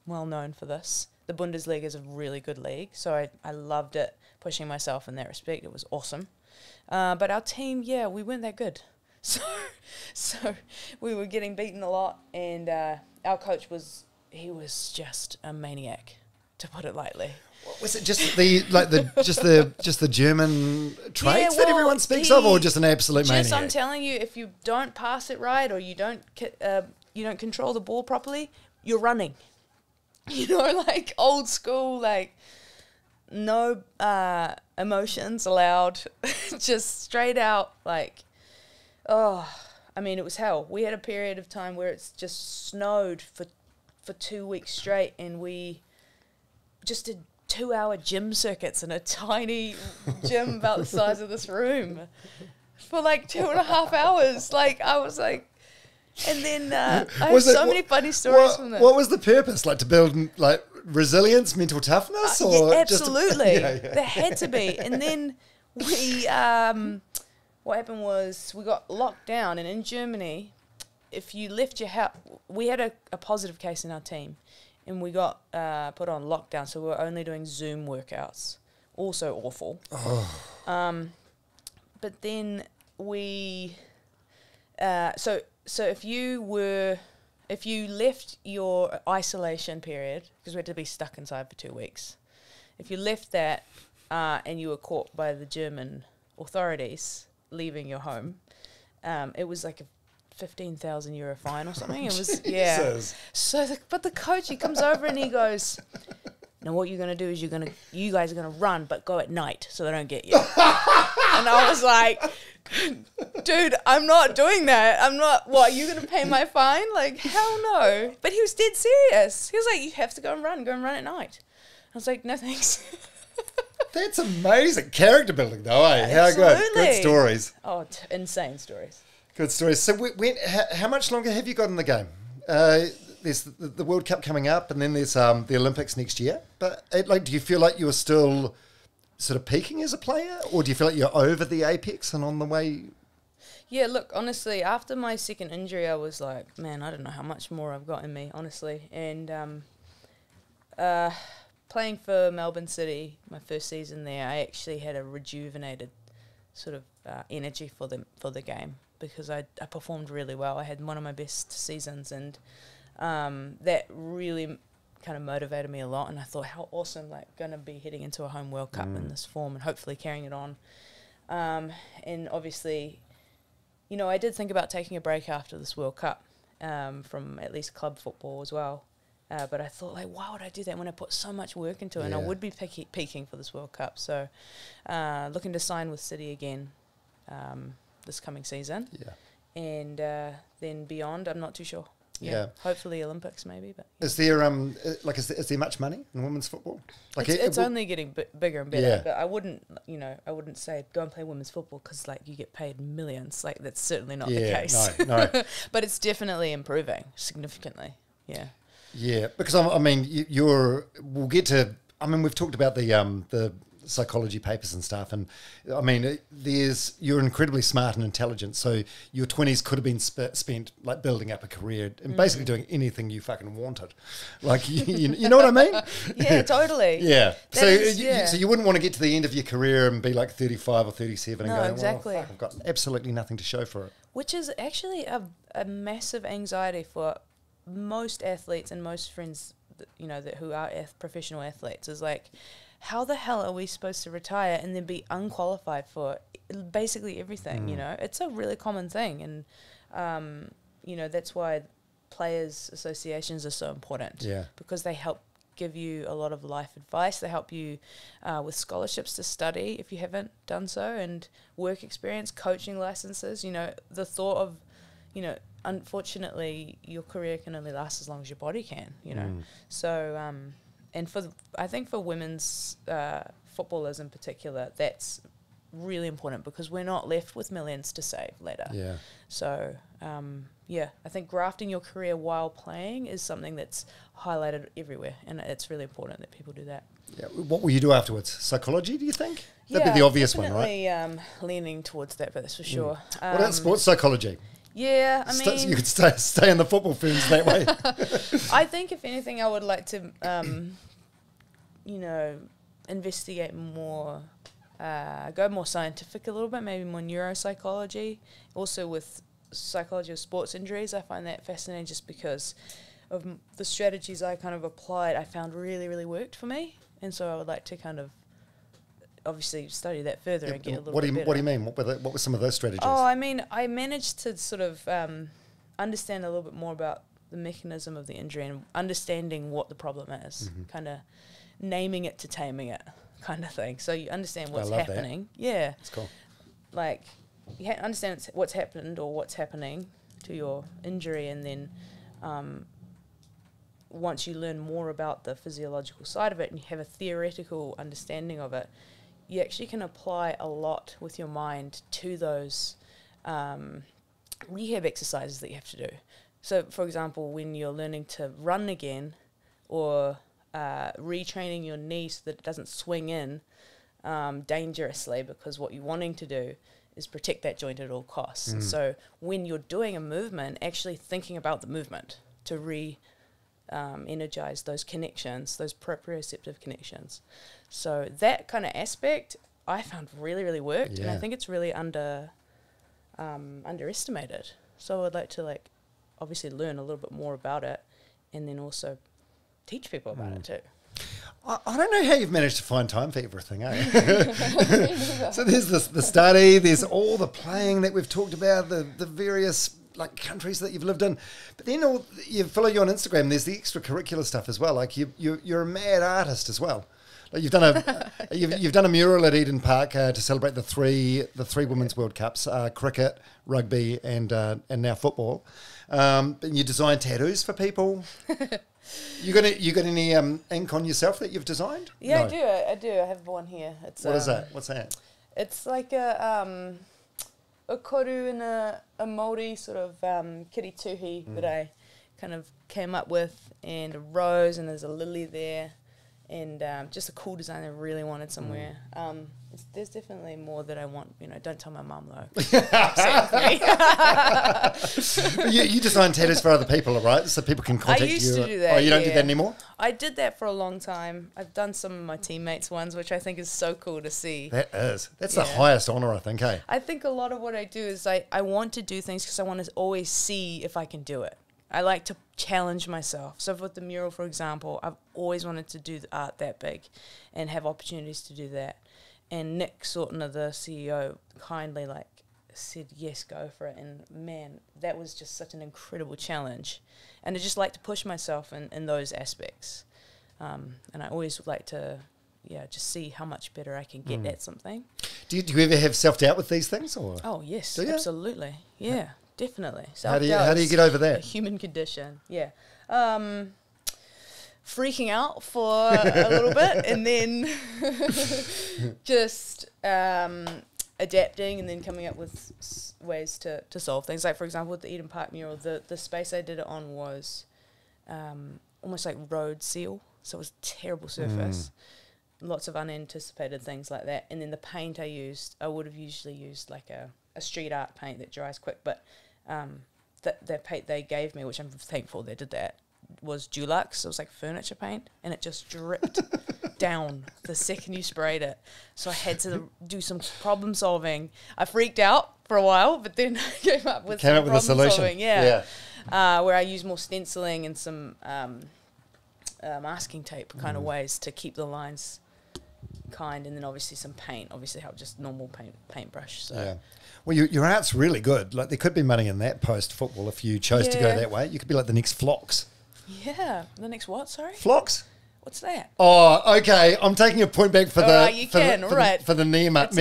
well known for this. The Bundesliga is a really good league, so I loved it, pushing myself in that respect. It was awesome. But our team, we weren't that good. So we were getting beaten a lot, and our coach was just a maniac, to put it lightly. Was it just the German traits that everyone speaks of, or just an absolute maniac? I'm telling you, if you don't pass it right, or you don't control the ball properly, you're running. Like old school, no emotions allowed, just straight out, it was hell. We had a period of time where it's just snowed for 2 weeks straight, and we just did 2-hour gym circuits in a tiny gym about the size of this room for 2.5 hours. I was like, and then I have so many funny stories from that. What was the purpose? To build resilience, mental toughness, or absolutely. There had to be. And then we, what happened was we got locked down, and in Germany, if you left your house, we had a positive case in our team. And we got put on lockdown, so we were only doing Zoom workouts. Also awful. Oh. But then we... So if you left your isolation period, because we had to be stuck inside for 2 weeks, if you left that and you were caught by the German authorities leaving your home, it was like a 15,000 euro fine or something. It was Jesus. So but the coach, he comes over and he goes, now what you're gonna do is you guys are gonna run, but go at night so they don't get you. And I was like, dude, I'm not doing that. I'm not. What, you gonna pay my fine? Hell no. But he was dead serious. He was like, you have to go and run at night. I was like, no thanks. That's amazing character building, though. How good stories. Oh, insane stories. Good stories. So how much longer have you got in the game? There's the World Cup coming up, and then there's the Olympics next year. But do you feel like you're still sort of peaking as a player, or do you feel like you're over the apex and on the way? Yeah, look, honestly, after my second injury, I was like, man, I don't know how much more I've got in me, honestly. And playing for Melbourne City, my first season there, I actually had a rejuvenated sort of energy for the game, because I performed really well. I had one of my best seasons, and that really kind of motivated me a lot. And I thought, how awesome, like, going to be heading into a home World Cup in this form and hopefully carrying it on. And obviously, you know, I did think about taking a break after this World Cup from at least club football as well. But I thought, like, why would I do that when I put so much work into it? And I would be peaking for this World Cup. So looking to sign with City again this coming season. Yeah. And then beyond, I'm not too sure. Yeah. Hopefully Olympics maybe. But is there is there much money in women's football? Like it's only getting bigger and better. Yeah. But I wouldn't say go and play women's football because like you get paid millions. Like that's certainly not the case. No. But it's definitely improving significantly. Yeah. Yeah, because I mean we'll get to. I mean we've talked about the psychology papers and stuff, and I mean you're incredibly smart and intelligent, so your 20s could have been spent like building up a career and basically doing anything you fucking wanted, like you know what I mean? Yeah, totally. Yeah, so you wouldn't want to get to the end of your career and be like 35 or 37 and go, exactly. Well, fuck, I've got absolutely nothing to show for it, which is actually a massive anxiety for most athletes and most friends who are professional athletes. Is like, how the hell are we supposed to retire and then be unqualified for basically everything? You know, it's a really common thing, and that's why players' associations are so important. Yeah, because they help give you a lot of life advice. They help you with scholarships to study if you haven't done so, and work experience, coaching licenses. You know, the thought of, unfortunately, your career can only last as long as your body can. You know, so. And I think for women's footballers in particular, that's really important because we're not left with millions to save later. Yeah. So, I think grafting your career while playing is something that's highlighted everywhere, and it's really important that people do that. Yeah. What will you do afterwards? Psychology, do you think? That'd be the obvious one, right? Definitely leaning towards that, but that's for sure. What about sports psychology? Yeah, I mean... you could stay in the football Ferns that way. I think, if anything, I would like to, investigate more, go more scientific a little bit, maybe more neuropsychology. Also with psychology of sports injuries, I find that fascinating just because of the strategies I kind of applied, I found really, really worked for me. And so I would like to kind of obviously study that further and get a little bit better. What do you mean? What were some of those strategies? Oh, I mean, I managed to sort of understand a little bit more about the mechanism of the injury and understanding what the problem is, kind of naming it to taming it kind of thing. So you understand what's happening. That. Yeah. It's cool. Like, you understand what's happened or what's happening to your injury, and then once you learn more about the physiological side of it and you have a theoretical understanding of it, you actually can apply a lot with your mind to those rehab exercises that you have to do. So, for example, when you're learning to run again or retraining your knee so that it doesn't swing in dangerously, because what you're wanting to do is protect that joint at all costs. And so when you're doing a movement, actually thinking about the movement to energize those connections, those proprioceptive connections. So that kind of aspect I found really, really worked, and I think it's really underestimated. So I'd like to obviously learn a little bit more about it, and then also teach people about it too. I don't know how you've managed to find time for everything, eh? So there's the study, there's all the playing that we've talked about, the various countries that you've lived in, but then you follow you on Instagram. There's the extracurricular stuff as well. Like you're a mad artist as well. Like you've done a mural at Eden Park to celebrate the three Women's World Cups: cricket, rugby, and now football. And you design tattoos for people. You got any ink on yourself that you've designed? Yeah, no. I do. I have one here. What is that? What's that? It's like a koru and a Māori sort of kirituhi that I kind of came up with, and a rose, and there's a lily there, and just a cool design I really wanted somewhere. There's definitely more that I want. Don't tell my mum though. You design tattoos for other people, right? So people can contact you. I used to do that. Oh, you don't do that anymore? I did that for a long time. I've done some of my teammates' ones, which I think is so cool to see. That's the highest honour, I think, hey? I think a lot of what I do is I want to do things because I want to always see if I can do it. I like to challenge myself. So with the mural, for example, I've always wanted to do the art that big and have opportunities to do that. And Nick Sortner, the CEO, kindly said, yes, go for it. And man, that was just such an incredible challenge. And I just like to push myself in those aspects. And I always like to, just see how much better I can get at something. Do you ever have self-doubt with these things? Or? Oh, yes, Do you? Absolutely. Yeah, definitely. How do you get over that? A human condition, yeah. Freaking out for a little bit and then just adapting and then coming up with ways to solve things. Like, for example, with the Eden Park mural, the space I did it on was almost like road seal, so it was a terrible surface. Lots of unanticipated things like that. And then the paint I would have usually used like a street art paint that dries quick, but the paint they gave me, which I'm thankful they did that, was Dulux. It was like furniture paint, and it just dripped down the second you sprayed it. So I had to do some problem solving. I freaked out for a while, but then I came up with a solution. Solving, where I used more stenciling and some masking tape kind of ways to keep the lines kind, and then obviously some paint, help, just normal paintbrush. So. Yeah. Well, your art's really good. Like, there could be money in that post-football if you chose to go that way. You could be like the next Phlox. Yeah. The next what, sorry? Phlox? What's that? Oh, okay. I'm taking a point back for the Neymar.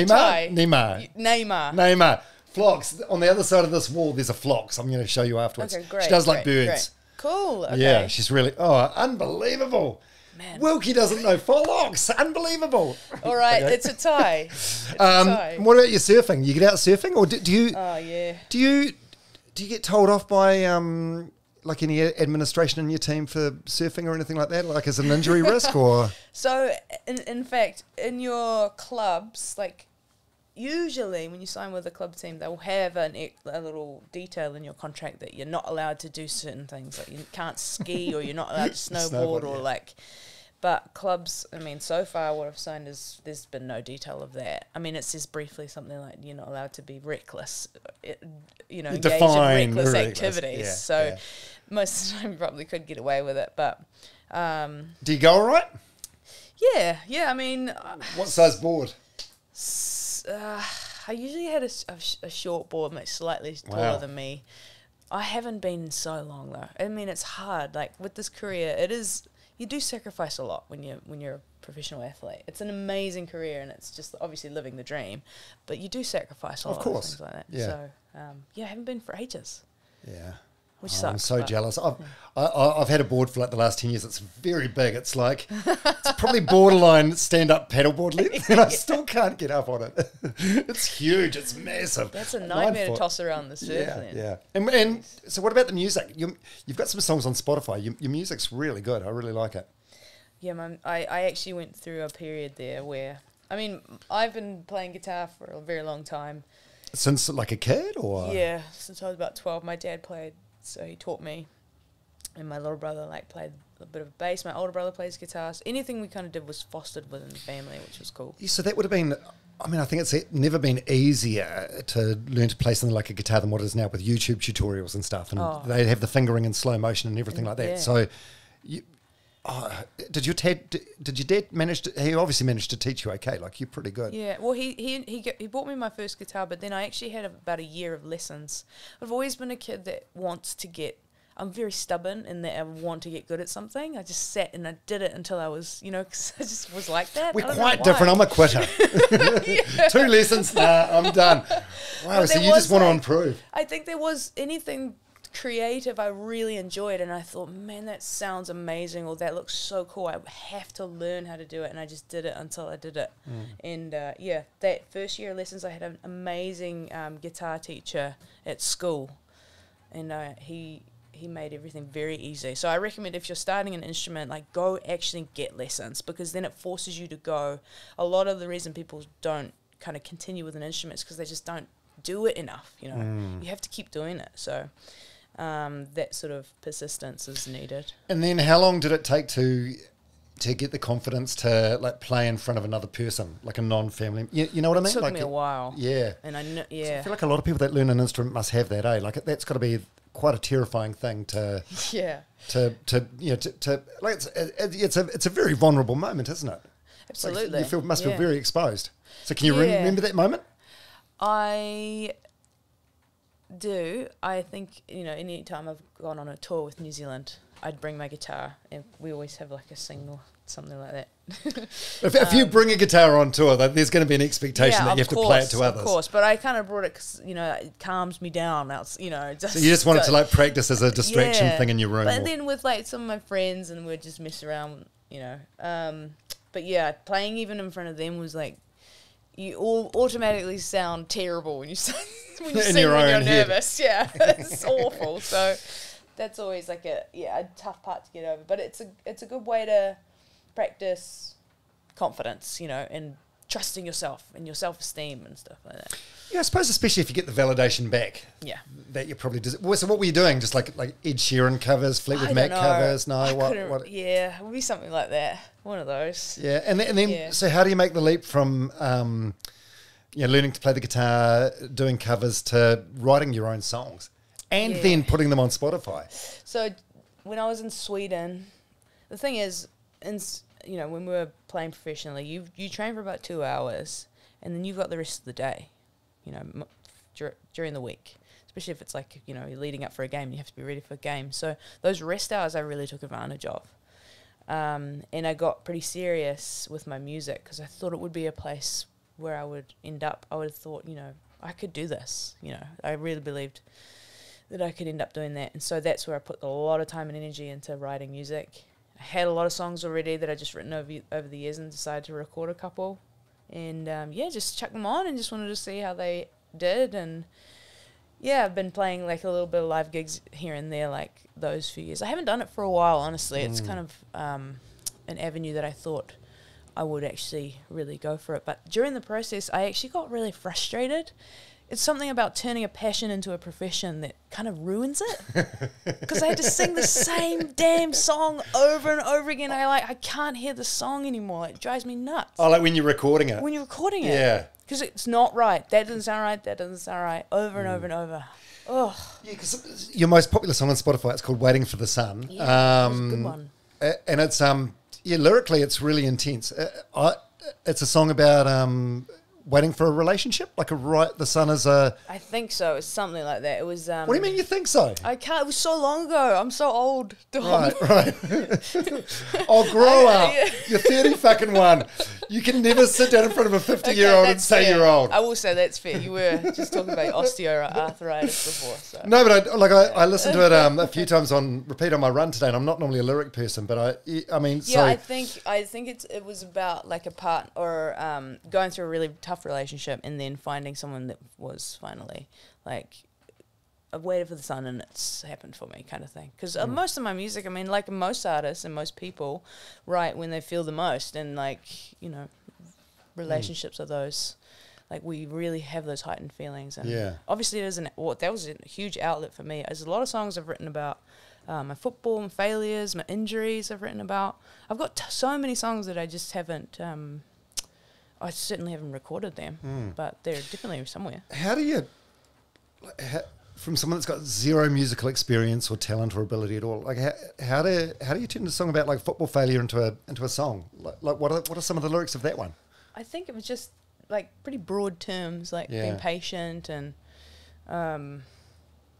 Neymar. Phlox. On the other side of this wall, there's a Phlox. I'm going to show you afterwards. Okay, great. She does like birds. Great. Cool. Okay. Yeah, she's really, unbelievable. Man. Wilky doesn't know Phlox. Unbelievable. All right, okay. It's a tie. What about your surfing? You get out surfing, or do you? Oh yeah. Do you get told off by like any administration in your team for surfing or anything like that? Like, as an injury risk, or? So, in fact, in your clubs, like, usually when you sign with a club team, they'll have a little detail in your contract that you're not allowed to do certain things. Like, you can't ski, or you're not allowed to snowboard, or like. But clubs, I mean, so far what I've signed is there's been no detail of that. I mean, it says briefly something like you're not allowed to be reckless, engage in reckless activities. Yeah, so most of the time you probably could get away with it. But do you go all right? Yeah. I mean, what size board? I usually had a short board, much slightly taller than me. I haven't been in so long though. I mean, it's hard. Like, with this career, it is. You do sacrifice a lot when you're a professional athlete. It's an amazing career, and it's just obviously living the dream. But you do sacrifice a lot of things like that. Yeah. So I haven't been for ages. Yeah. Which sucks. I'm so jealous. I've had a board for like the last 10 years. It's very big. It's like, it's probably borderline stand-up paddleboard length, and I still can't get up on it. It's huge. It's massive. That's a nightmare to toss around the surf. Yeah. And so what about the music? You've got some songs on Spotify. Your music's really good. I really like it. Yeah, I actually went through a period there where, I mean, I've been playing guitar for a very long time. Since like a kid, or? Yeah, since I was about 12. My dad played. So he taught me, and my little brother played a bit of bass. My older brother plays guitars. Anything we kind of did was fostered within the family, which was cool. Yeah, so that would have been, I mean, I think it's never been easier to learn to play something like a guitar than what it is now with YouTube tutorials and stuff. And they have the fingering in slow motion and everything like that. Yeah. So did your dad manage to, he obviously managed to teach you okay, like, you're pretty good. Yeah, well, he bought me my first guitar, but then I actually had about a year of lessons. I've always been a kid that wants to I'm very stubborn in that I want to get good at something. I just sat and I did it until I was, because I just was like that. We're quite different. I'm a quitter. 2 lessons, I'm done. Wow, so you just want to improve. I think there was anything creative I really enjoyed, and I thought, man, that sounds amazing, or that looks so cool, I have to learn how to do it, and I just did it until I did it. And that first year of lessons, I had an amazing guitar teacher at school, and he made everything very easy. So I recommend, if you're starting an instrument, like, go actually get lessons, because then it forces you to go. A lot of the reason people don't kind of continue with an instrument is because they just don't do it enough, you have to keep doing it. So that sort of persistence is needed. And then how long did it take to get the confidence to, like, play in front of another person, like a non-family? You know what I mean? It took me a while. Yeah. And I know, So I feel like a lot of people that learn an instrument must have that, eh? Like, that's got to be quite a terrifying thing to like it's a very vulnerable moment, isn't it? Absolutely. Like must feel very exposed. So can you remember that moment? I do. I think, any time I've gone on a tour with New Zealand, I'd bring my guitar, and we always have like a single, something like that. If you bring a guitar on tour, there's going to be an expectation that you have to play it to others. Of course, but I kind of brought it because, it calms me down. So you just wanted to like practice as a distraction thing in your room. But then with like some of my friends, and we'd just mess around, But yeah, playing even in front of them was like, you all automatically sound terrible when you sing when you're nervous. Yeah, it's awful. So that's always like a tough part to get over. But it's a good way to practice confidence, and trusting yourself and your self-esteem and stuff like that. Yeah, I suppose especially if you get the validation back. Yeah. That you probably so what were you doing? Just like Ed Sheeran covers, Fleetwood Mac covers? No, what? Yeah, it would be something like that. One of those. Yeah, and then so how do you make the leap from learning to play the guitar, doing covers, to writing your own songs and then putting them on Spotify? So when I was in Sweden, the thing is, when we were playing professionally, you train for about 2 hours, and then you've got the rest of the day, during the week. Especially if it's like, you're leading up for a game, you have to be ready for a game. So those rest hours I really took advantage of. And I got pretty serious with my music because I thought it would be a place where I would end up. I would have thought, I could do this. I really believed that I could end up doing that. And so that's where I put a lot of time and energy into writing music. I had a lot of songs already that I'd just written over the years and decided to record a couple. And, just chuck them on and just wanted to see how they did. And, I've been playing like a little bit of live gigs here and there like those few years. I haven't done it for a while, honestly. It's kind of an avenue that I thought I would actually really go for it. But during the process, I actually got really frustrated. It's something about turning a passion into a profession that kind of ruins it. Because I had to sing the same damn song over and over again. I can't hear the song anymore. It drives me nuts. Oh, like when you're recording it? When you're recording it. Yeah. Because it's not right. That doesn't sound right. That doesn't sound right. Over and over and over. Ugh. Yeah, because your most popular song on Spotify, it's called Waiting for the Sun. Yeah, it's a good one. And it's, lyrically, it's really intense. It's a song about waiting for a relationship, the sun is a... I think so. It's something like that. It was... what do you mean you think so? I can't... It was so long ago. I'm so old. Right. Oh, grow up. Yeah. You're 30 fucking one. You can never sit down in front of a 50-year-old and say fair. You're old. I will say that's fair. You were just talking about osteoarthritis before. So. No, but I listened to it a few times on repeat on my run today, and I'm not normally a lyric person, but I mean... Yeah, I think it was about like a part or going through a really tough relationship and then finding someone that was finally like I've waited for the sun and it's happened for me kind of thing. Because most of my music, I mean, like most artists and most people write when they feel the most, and like, relationships are those, like we really have those heightened feelings. And obviously that was a huge outlet for me. There's a lot of songs I've written about my football, my failures, my injuries I've written about. I've got so many songs that I just haven't... I certainly haven't recorded them, but they're definitely somewhere. How do you, from someone that's got zero musical experience or talent or ability at all, like how do you turn a song about like football failure into a song? Like what are some of the lyrics of that one? I think it was just like pretty broad terms, like being patient and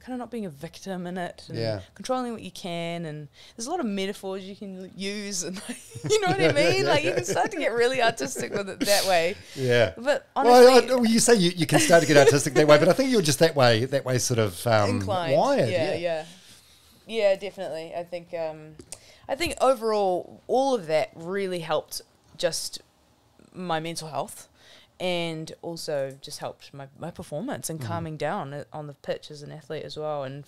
kind of not being a victim in it, and controlling what you can, and there's a lot of metaphors you can use, and you know what I mean? Like you can start to get really artistic with it that way. Yeah. But honestly, well, you say you can start to get artistic that way, but I think you're just that way sort of inclined. Wired. Yeah, definitely. I think overall all of that really helped just my mental health. And also just helped my performance and calming down on the pitch as an athlete as well, and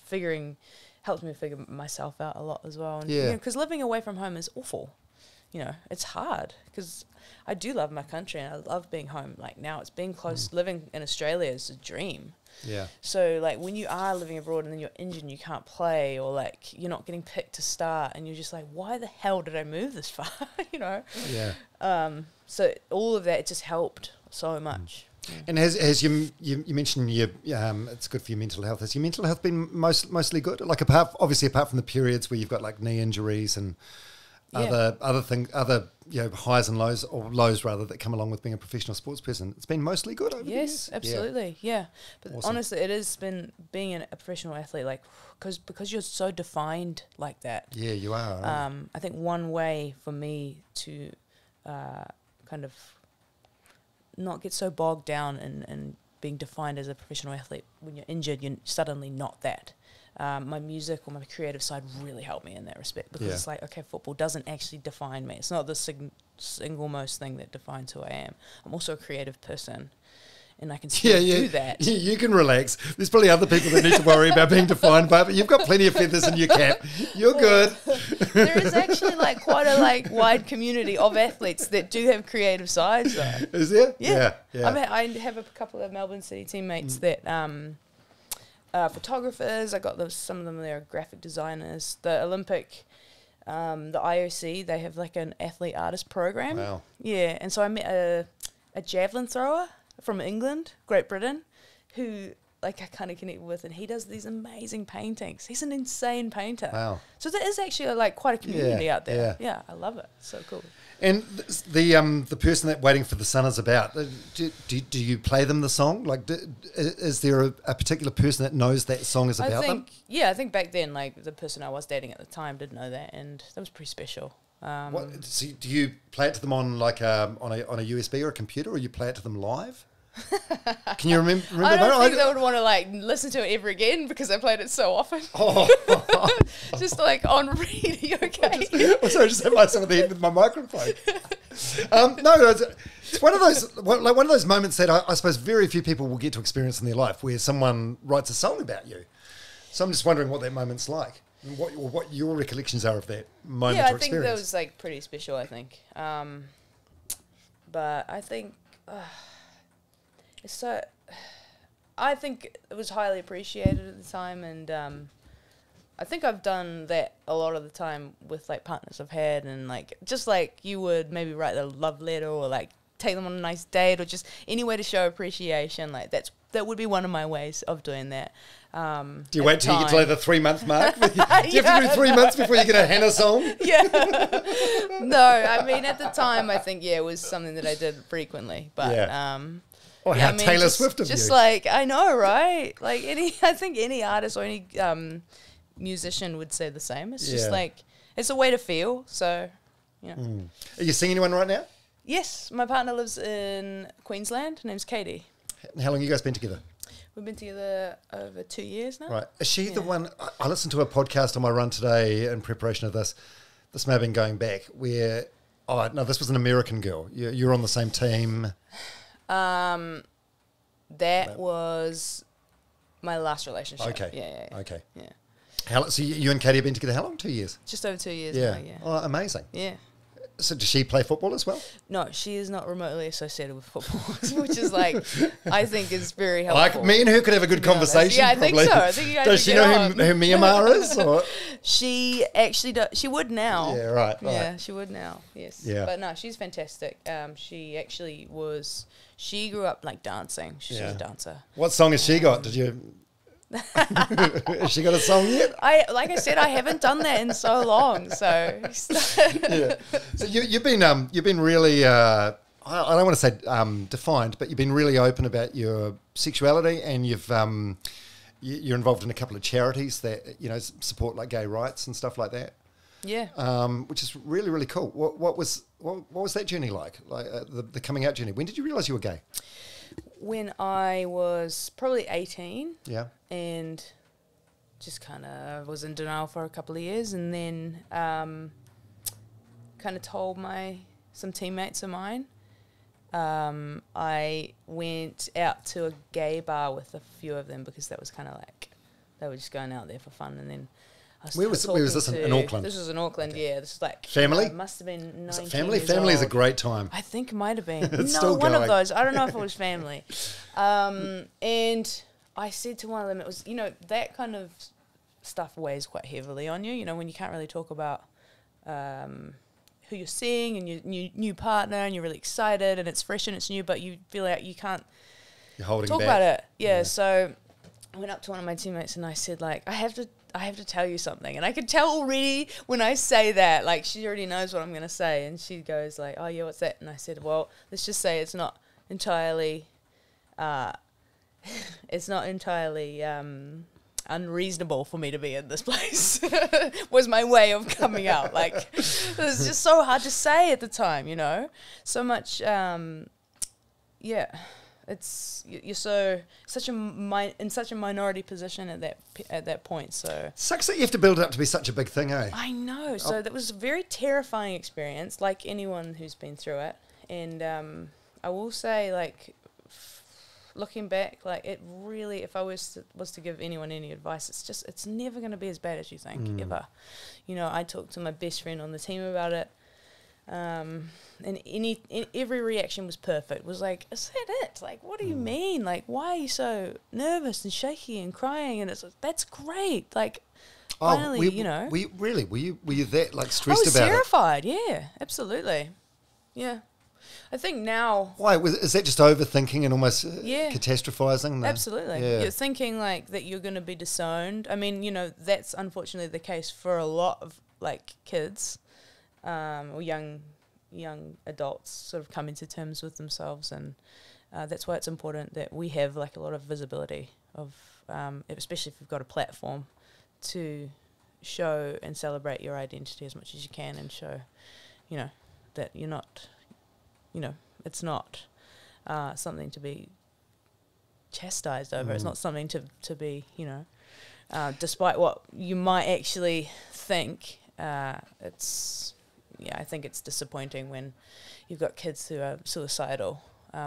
helped me figure myself out a lot as well. And because living away from home is awful. It's hard because I do love my country and I love being home. Like now it's being close, living in Australia is a dream. Yeah. So like when you are living abroad and then you're injured and you can't play, or like you're not getting picked to start and you're just like, why the hell did I move this far? Yeah. So all of that, it just helped so much. And has you mentioned it's good for your mental health. Has your mental health been mostly good? Like apart from the periods where you've got like knee injuries and other things, highs and lows, or lows rather, that come along with being a professional sports person. It's been mostly good over the years. Yes, absolutely, yeah. But awesome. Honestly, it has been being a professional athlete, like because you're so defined like that. Yeah, you are. I think one way for me to kind of not get so bogged down in being defined as a professional athlete. When you're injured, you're suddenly not that. My music or my creative side really helped me in that respect, because it's like, okay, football doesn't actually define me. It's not the single most thing that defines who I am. I'm also a creative person, and I can still do that. You can relax. There's probably other people that need to worry about being defined by it, but you've got plenty of feathers in your cap. You're good. There is actually quite a wide community of athletes that do have creative sides, though. Is there? Yeah. Yeah. I have a couple of Melbourne City teammates that photographers. I got some of them. They're graphic designers. The Olympic, the IOC, they have like an athlete artist program. Wow. Yeah, and so I met a javelin thrower from England, Great Britain, who I kind of connected with, and he does these amazing paintings. He's an insane painter. Wow. So there is actually quite a community out there. Yeah. Yeah, I love it. So cool. And the person that Waiting for the Sun is about, do you play them the song? Like, is there a particular person that knows that song is about them? Yeah, I think back then, the person I was dating at the time did know that, and that was pretty special. So do you play it to them on on a USB or a computer, or you play it to them live? Can you remember? I don't think they would want to listen to it ever again, because I played it so often. Oh. Just on read. Okay. Sorry, I just hit myself in the head with my microphone. No, it's one of those moments that I suppose very few people will get to experience in their life, where someone writes a song about you. So I'm just wondering what that moment's like, and what your recollections are of that moment or experience. Yeah, I think that was pretty special. I think, but I think. I think it was highly appreciated at the time, and I think I've done that a lot of the time with partners I've had, and just you would maybe write a love letter, or take them on a nice date, or just any way to show appreciation. That would be one of my ways of doing that. Do you wait till you get to the 3-month mark? Do you have to do 3 months before you get a Hannah song? Yeah. No, I mean at the time I think it was something that I did frequently, but how Taylor Swift of just you. I know, right? I think any artist or any musician would say the same. It's just it's a way to feel. So, Are you seeing anyone right now? Yes, my partner lives in Queensland. Her name's Katie. How long have you guys been together? We've been together over 2 years now. Right. Is she the one? I listened to a podcast on my run today in preparation of this. This may have been going back where, this was an American girl. You're on the same team. That was my last relationship. Okay. Yeah. Okay. Yeah. So you and Katie have been together how long? 2 years? Just over 2 years Yeah. now, yeah. Oh, amazing. Yeah. So does she play football as well? No, she is not remotely associated with football, which is I think is very helpful. Me and her could have a good conversation. Yeah, I probably. think so. I think you guys does she know who Myanmar is? Or? She actually does. She would now. Yeah, right. Yeah, she would now. Yes. Yeah. But no, she's fantastic. She actually was. She grew up dancing. She's a dancer. What song has she got? Did you? Has she got a song yet? Like I said, I haven't done that in so long. So. Yeah. So you've been really. I don't want to say defined, but you've been really open about your sexuality, and you're involved in a couple of charities that support gay rights and stuff like that. Yeah. Which is really, really cool. What was that journey like? The coming out journey. When did you realise you were gay? When I was probably 18. Yeah. And just kind of was in denial for a couple of years, and then kind of told some teammates of mine. I went out to a gay bar with a few of them, because that was kind of they were just going out there for fun, and then where was this in Auckland? This was in Auckland, yeah. This was family? Must have been 19 family? years Family old. is a great time. I think it might have been. It's no, still one going. of those. I don't know if it was family. And I said to one of them, it was, that kind of stuff weighs quite heavily on you, when you can't really talk about who you're seeing and your new partner, and you're really excited and it's fresh and it's new, but you feel like you can't You're holding talk back. about it. Yeah, so I went up to one of my teammates and I said, like, I have to tell you something. And I could tell already when I say that, like, she already knows what I'm going to say. And she goes like, oh, yeah, what's that? And I said, well, let's just say it's not entirely unreasonable for me to be in this place. Was my way of coming out. Like, it was just so hard to say at the time, you know? So much, it's you're such a minority position at that point. So Sucks that you have to build it up to be such a big thing, eh? I know. So that was a very terrifying experience, like anyone who's been through it. And I will say, like, looking back, like, it really, if I was to give anyone any advice, it's never going to be as bad as you think, ever. You know, I talked to my best friend on the team about it. And every reaction was perfect. It was like, is that it? Like, what do you mean? Like, why are you so nervous and shaky and crying? And it's like, that's great. Like, finally, you know. Were you that, like, stressed about it? I was terrified. Yeah, absolutely. Yeah. I think now... Why? Is that just overthinking and almost catastrophizing? Absolutely. You're thinking, like, that you're going to be disowned. I mean, you know, that's unfortunately the case for a lot of, like, kids or young adults sort of coming to terms with themselves. And that's why it's important that we have, like, a lot of visibility of, especially if you've got a platform, to show and celebrate your identity as much as you can and show, you know, that you're not... You know, it's not something to be chastised over. It's not something to be, you know, despite what you might actually think. I think it's disappointing when you've got kids who are suicidal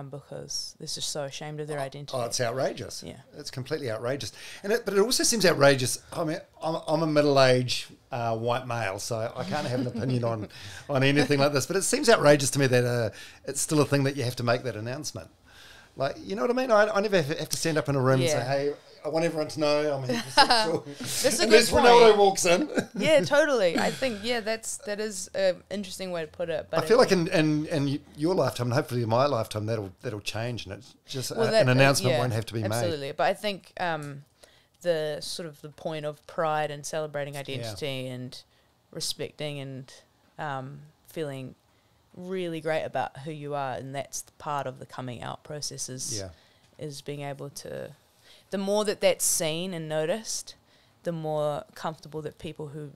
because they're just so ashamed of their identity. Oh, it's outrageous. Yeah. It's completely outrageous. But it also seems outrageous. I mean, I'm a middle-aged white male, so I can't have an opinion on anything like this. But it seems outrageous to me that it's still a thing that you have to make that announcement. Like, you know what I mean? I never have to stand up in a room and say, hey, I want everyone to know I'm heterosexual. That's a and good as point. Ronaldo walks in. Yeah, totally. I think, that is an interesting way to put it. But I feel like in your lifetime, and hopefully in my lifetime, that'll change, and it's just an announcement won't have to be made. Absolutely. But I think the sort of the point of pride and celebrating identity and respecting and feeling really great about who you are, and that's part of the coming out process is being able to... The more that's seen and noticed, the more comfortable that people who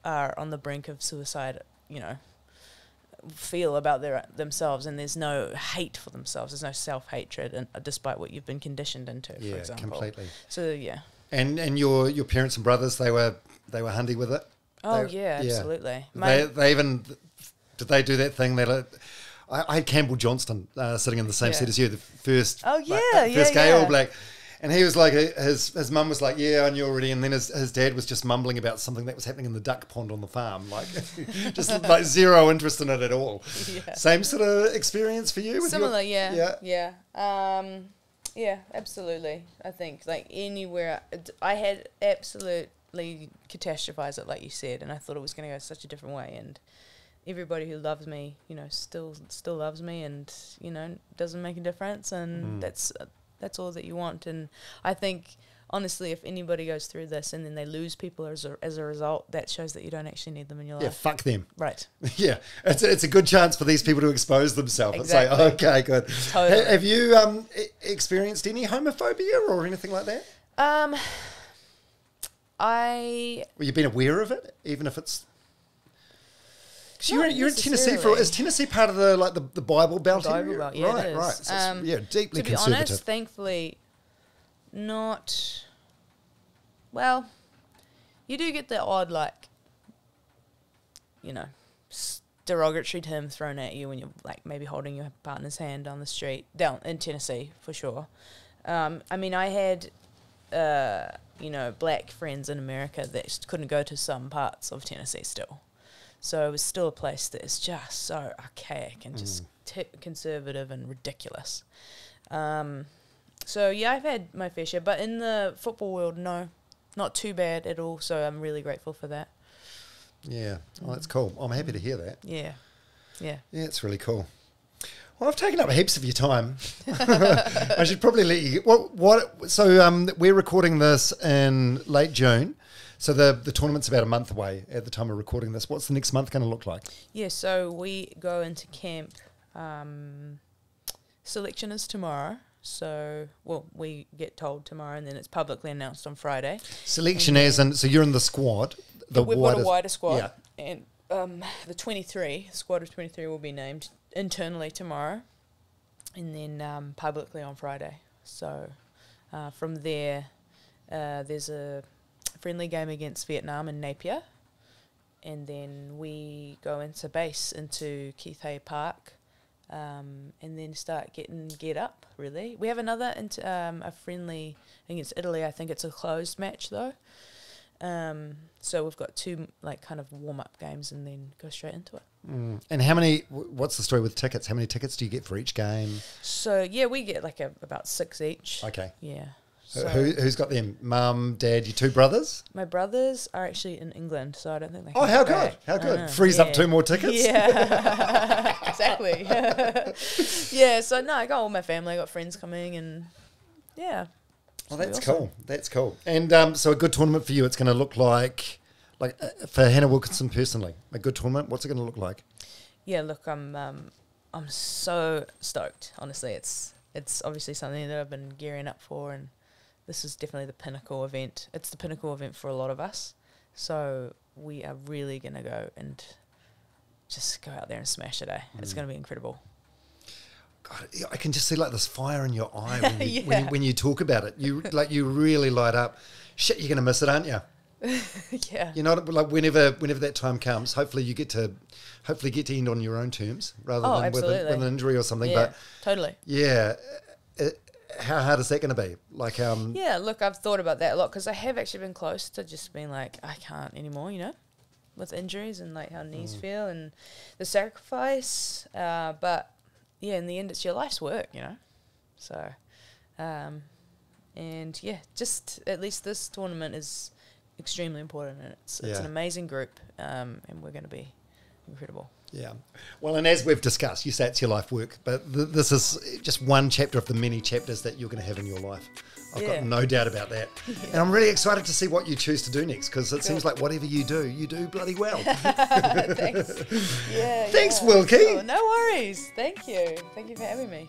are on the brink of suicide, you know, feel about themselves, and there's no hate for themselves. There's no self-hatred, and despite what you've been conditioned into, for example. Completely. So, yeah. And your parents and brothers, they were handy with it? Oh, absolutely. They even... Did they do that thing that... I had Campbell Johnston sitting in the same seat as you, the first... first gay All Black. And he was like, his mum was like, yeah, I knew already. And then his dad was just mumbling about something that was happening in the duck pond on the farm. Like, just like zero interest in it at all. Yeah. Same sort of experience for you? Similar, yeah, absolutely. I think, like, anywhere, I had absolutely catastrophized it, like you said, and I thought it was going to go such a different way. And everybody who loves me, you know, still loves me, and, you know, doesn't make a difference. And that's all that you want. And I think, honestly, if anybody goes through this and then they lose people as a result, that shows that you don't actually need them in your life. Yeah, fuck them. Right. Yeah, it's a good chance for these people to expose themselves. Exactly. It's like, okay, good. Totally. Have you experienced any homophobia or anything like that? Well, you've been aware of it, even if it's... You're in Tennessee is Tennessee part of the Bible Belt area? Belt, yeah, right, it is. right. So it's, deeply to be conservative. honest, thankfully, not. Well, you do get the odd, like, you know, derogatory term thrown at you when you're, like, maybe holding your partner's hand on the street down in Tennessee, for sure. I mean, I had, you know, black friends in America that couldn't go to some parts of Tennessee still. So it was still a place that is just so archaic and just conservative and ridiculous. So, yeah, I've had my fair share. But in the football world, no, not too bad at all. So I'm really grateful for that. Yeah. Oh, that's cool. I'm happy to hear that. Yeah. Yeah. Yeah, it's really cool. Well, I've taken up heaps of your time. I should probably let you. So we're recording this in late June. So the tournament's about a month away at the time of recording this. What's the next month going to look like? Yeah, so we go into camp. Selection is tomorrow. So, well, we get told tomorrow, and then it's publicly announced on Friday. Selection as in, so you're in the squad. We've got a wider squad. Yeah. And the squad of 23 will be named internally tomorrow, and then publicly on Friday. So from there, there's a friendly game against Vietnam in Napier, and then we go into base into Keith Hay Park, and then start get up, really. We have another a friendly against Italy. I think it's a closed match, though. So we've got two kind of warm-up games and then go straight into it. And what's the story with tickets? How many tickets do you get for each game? So, yeah, we get about 6 each. Okay. Yeah. So Who's got them? Mum, Dad, your two brothers? my brothers are actually in England, so I don't think they can Oh, how go. good. How good. know, Frees up 2 more tickets? Yeah. Exactly. Yeah, so no, I got all my family, I got friends coming, and yeah. Well, that's awesome. cool. That's cool. And so a good tournament for you, it's going to look like for Hannah Wilkinson personally, a good tournament, what's it going to look like? Yeah, look, I'm so stoked. Honestly, it's obviously something that I've been gearing up for, and this is definitely the pinnacle event. It's the pinnacle event for a lot of us. So we are really going to go and just go out there and smash it. It's going to be incredible. God, I can just see this fire in your eye when you, Yeah. when you talk about it. You really light up. Shit, you're going to miss it, aren't you? Yeah. You know, whenever that time comes, hopefully you get to end on your own terms rather than with an injury or something. Yeah, But totally. yeah, how hard is that going to be? Yeah, look, I've thought about that a lot because I have actually been close to just being I can't anymore, with injuries and how knees feel and the sacrifice. But yeah, in the end, it's your life's work, So, and yeah, just at least this tournament is extremely important, and it's an amazing group, and we're going to be incredible. Yeah. Well, and as we've discussed, you say it's your life work, but this is just one chapter of the many chapters that you're going to have in your life. I've got no doubt about that. Yeah. And I'm really excited to see what you choose to do next, because it seems like whatever you do bloody well. Thanks. Yeah. Thanks, Wilky. Oh, no worries. Thank you. Thank you for having me.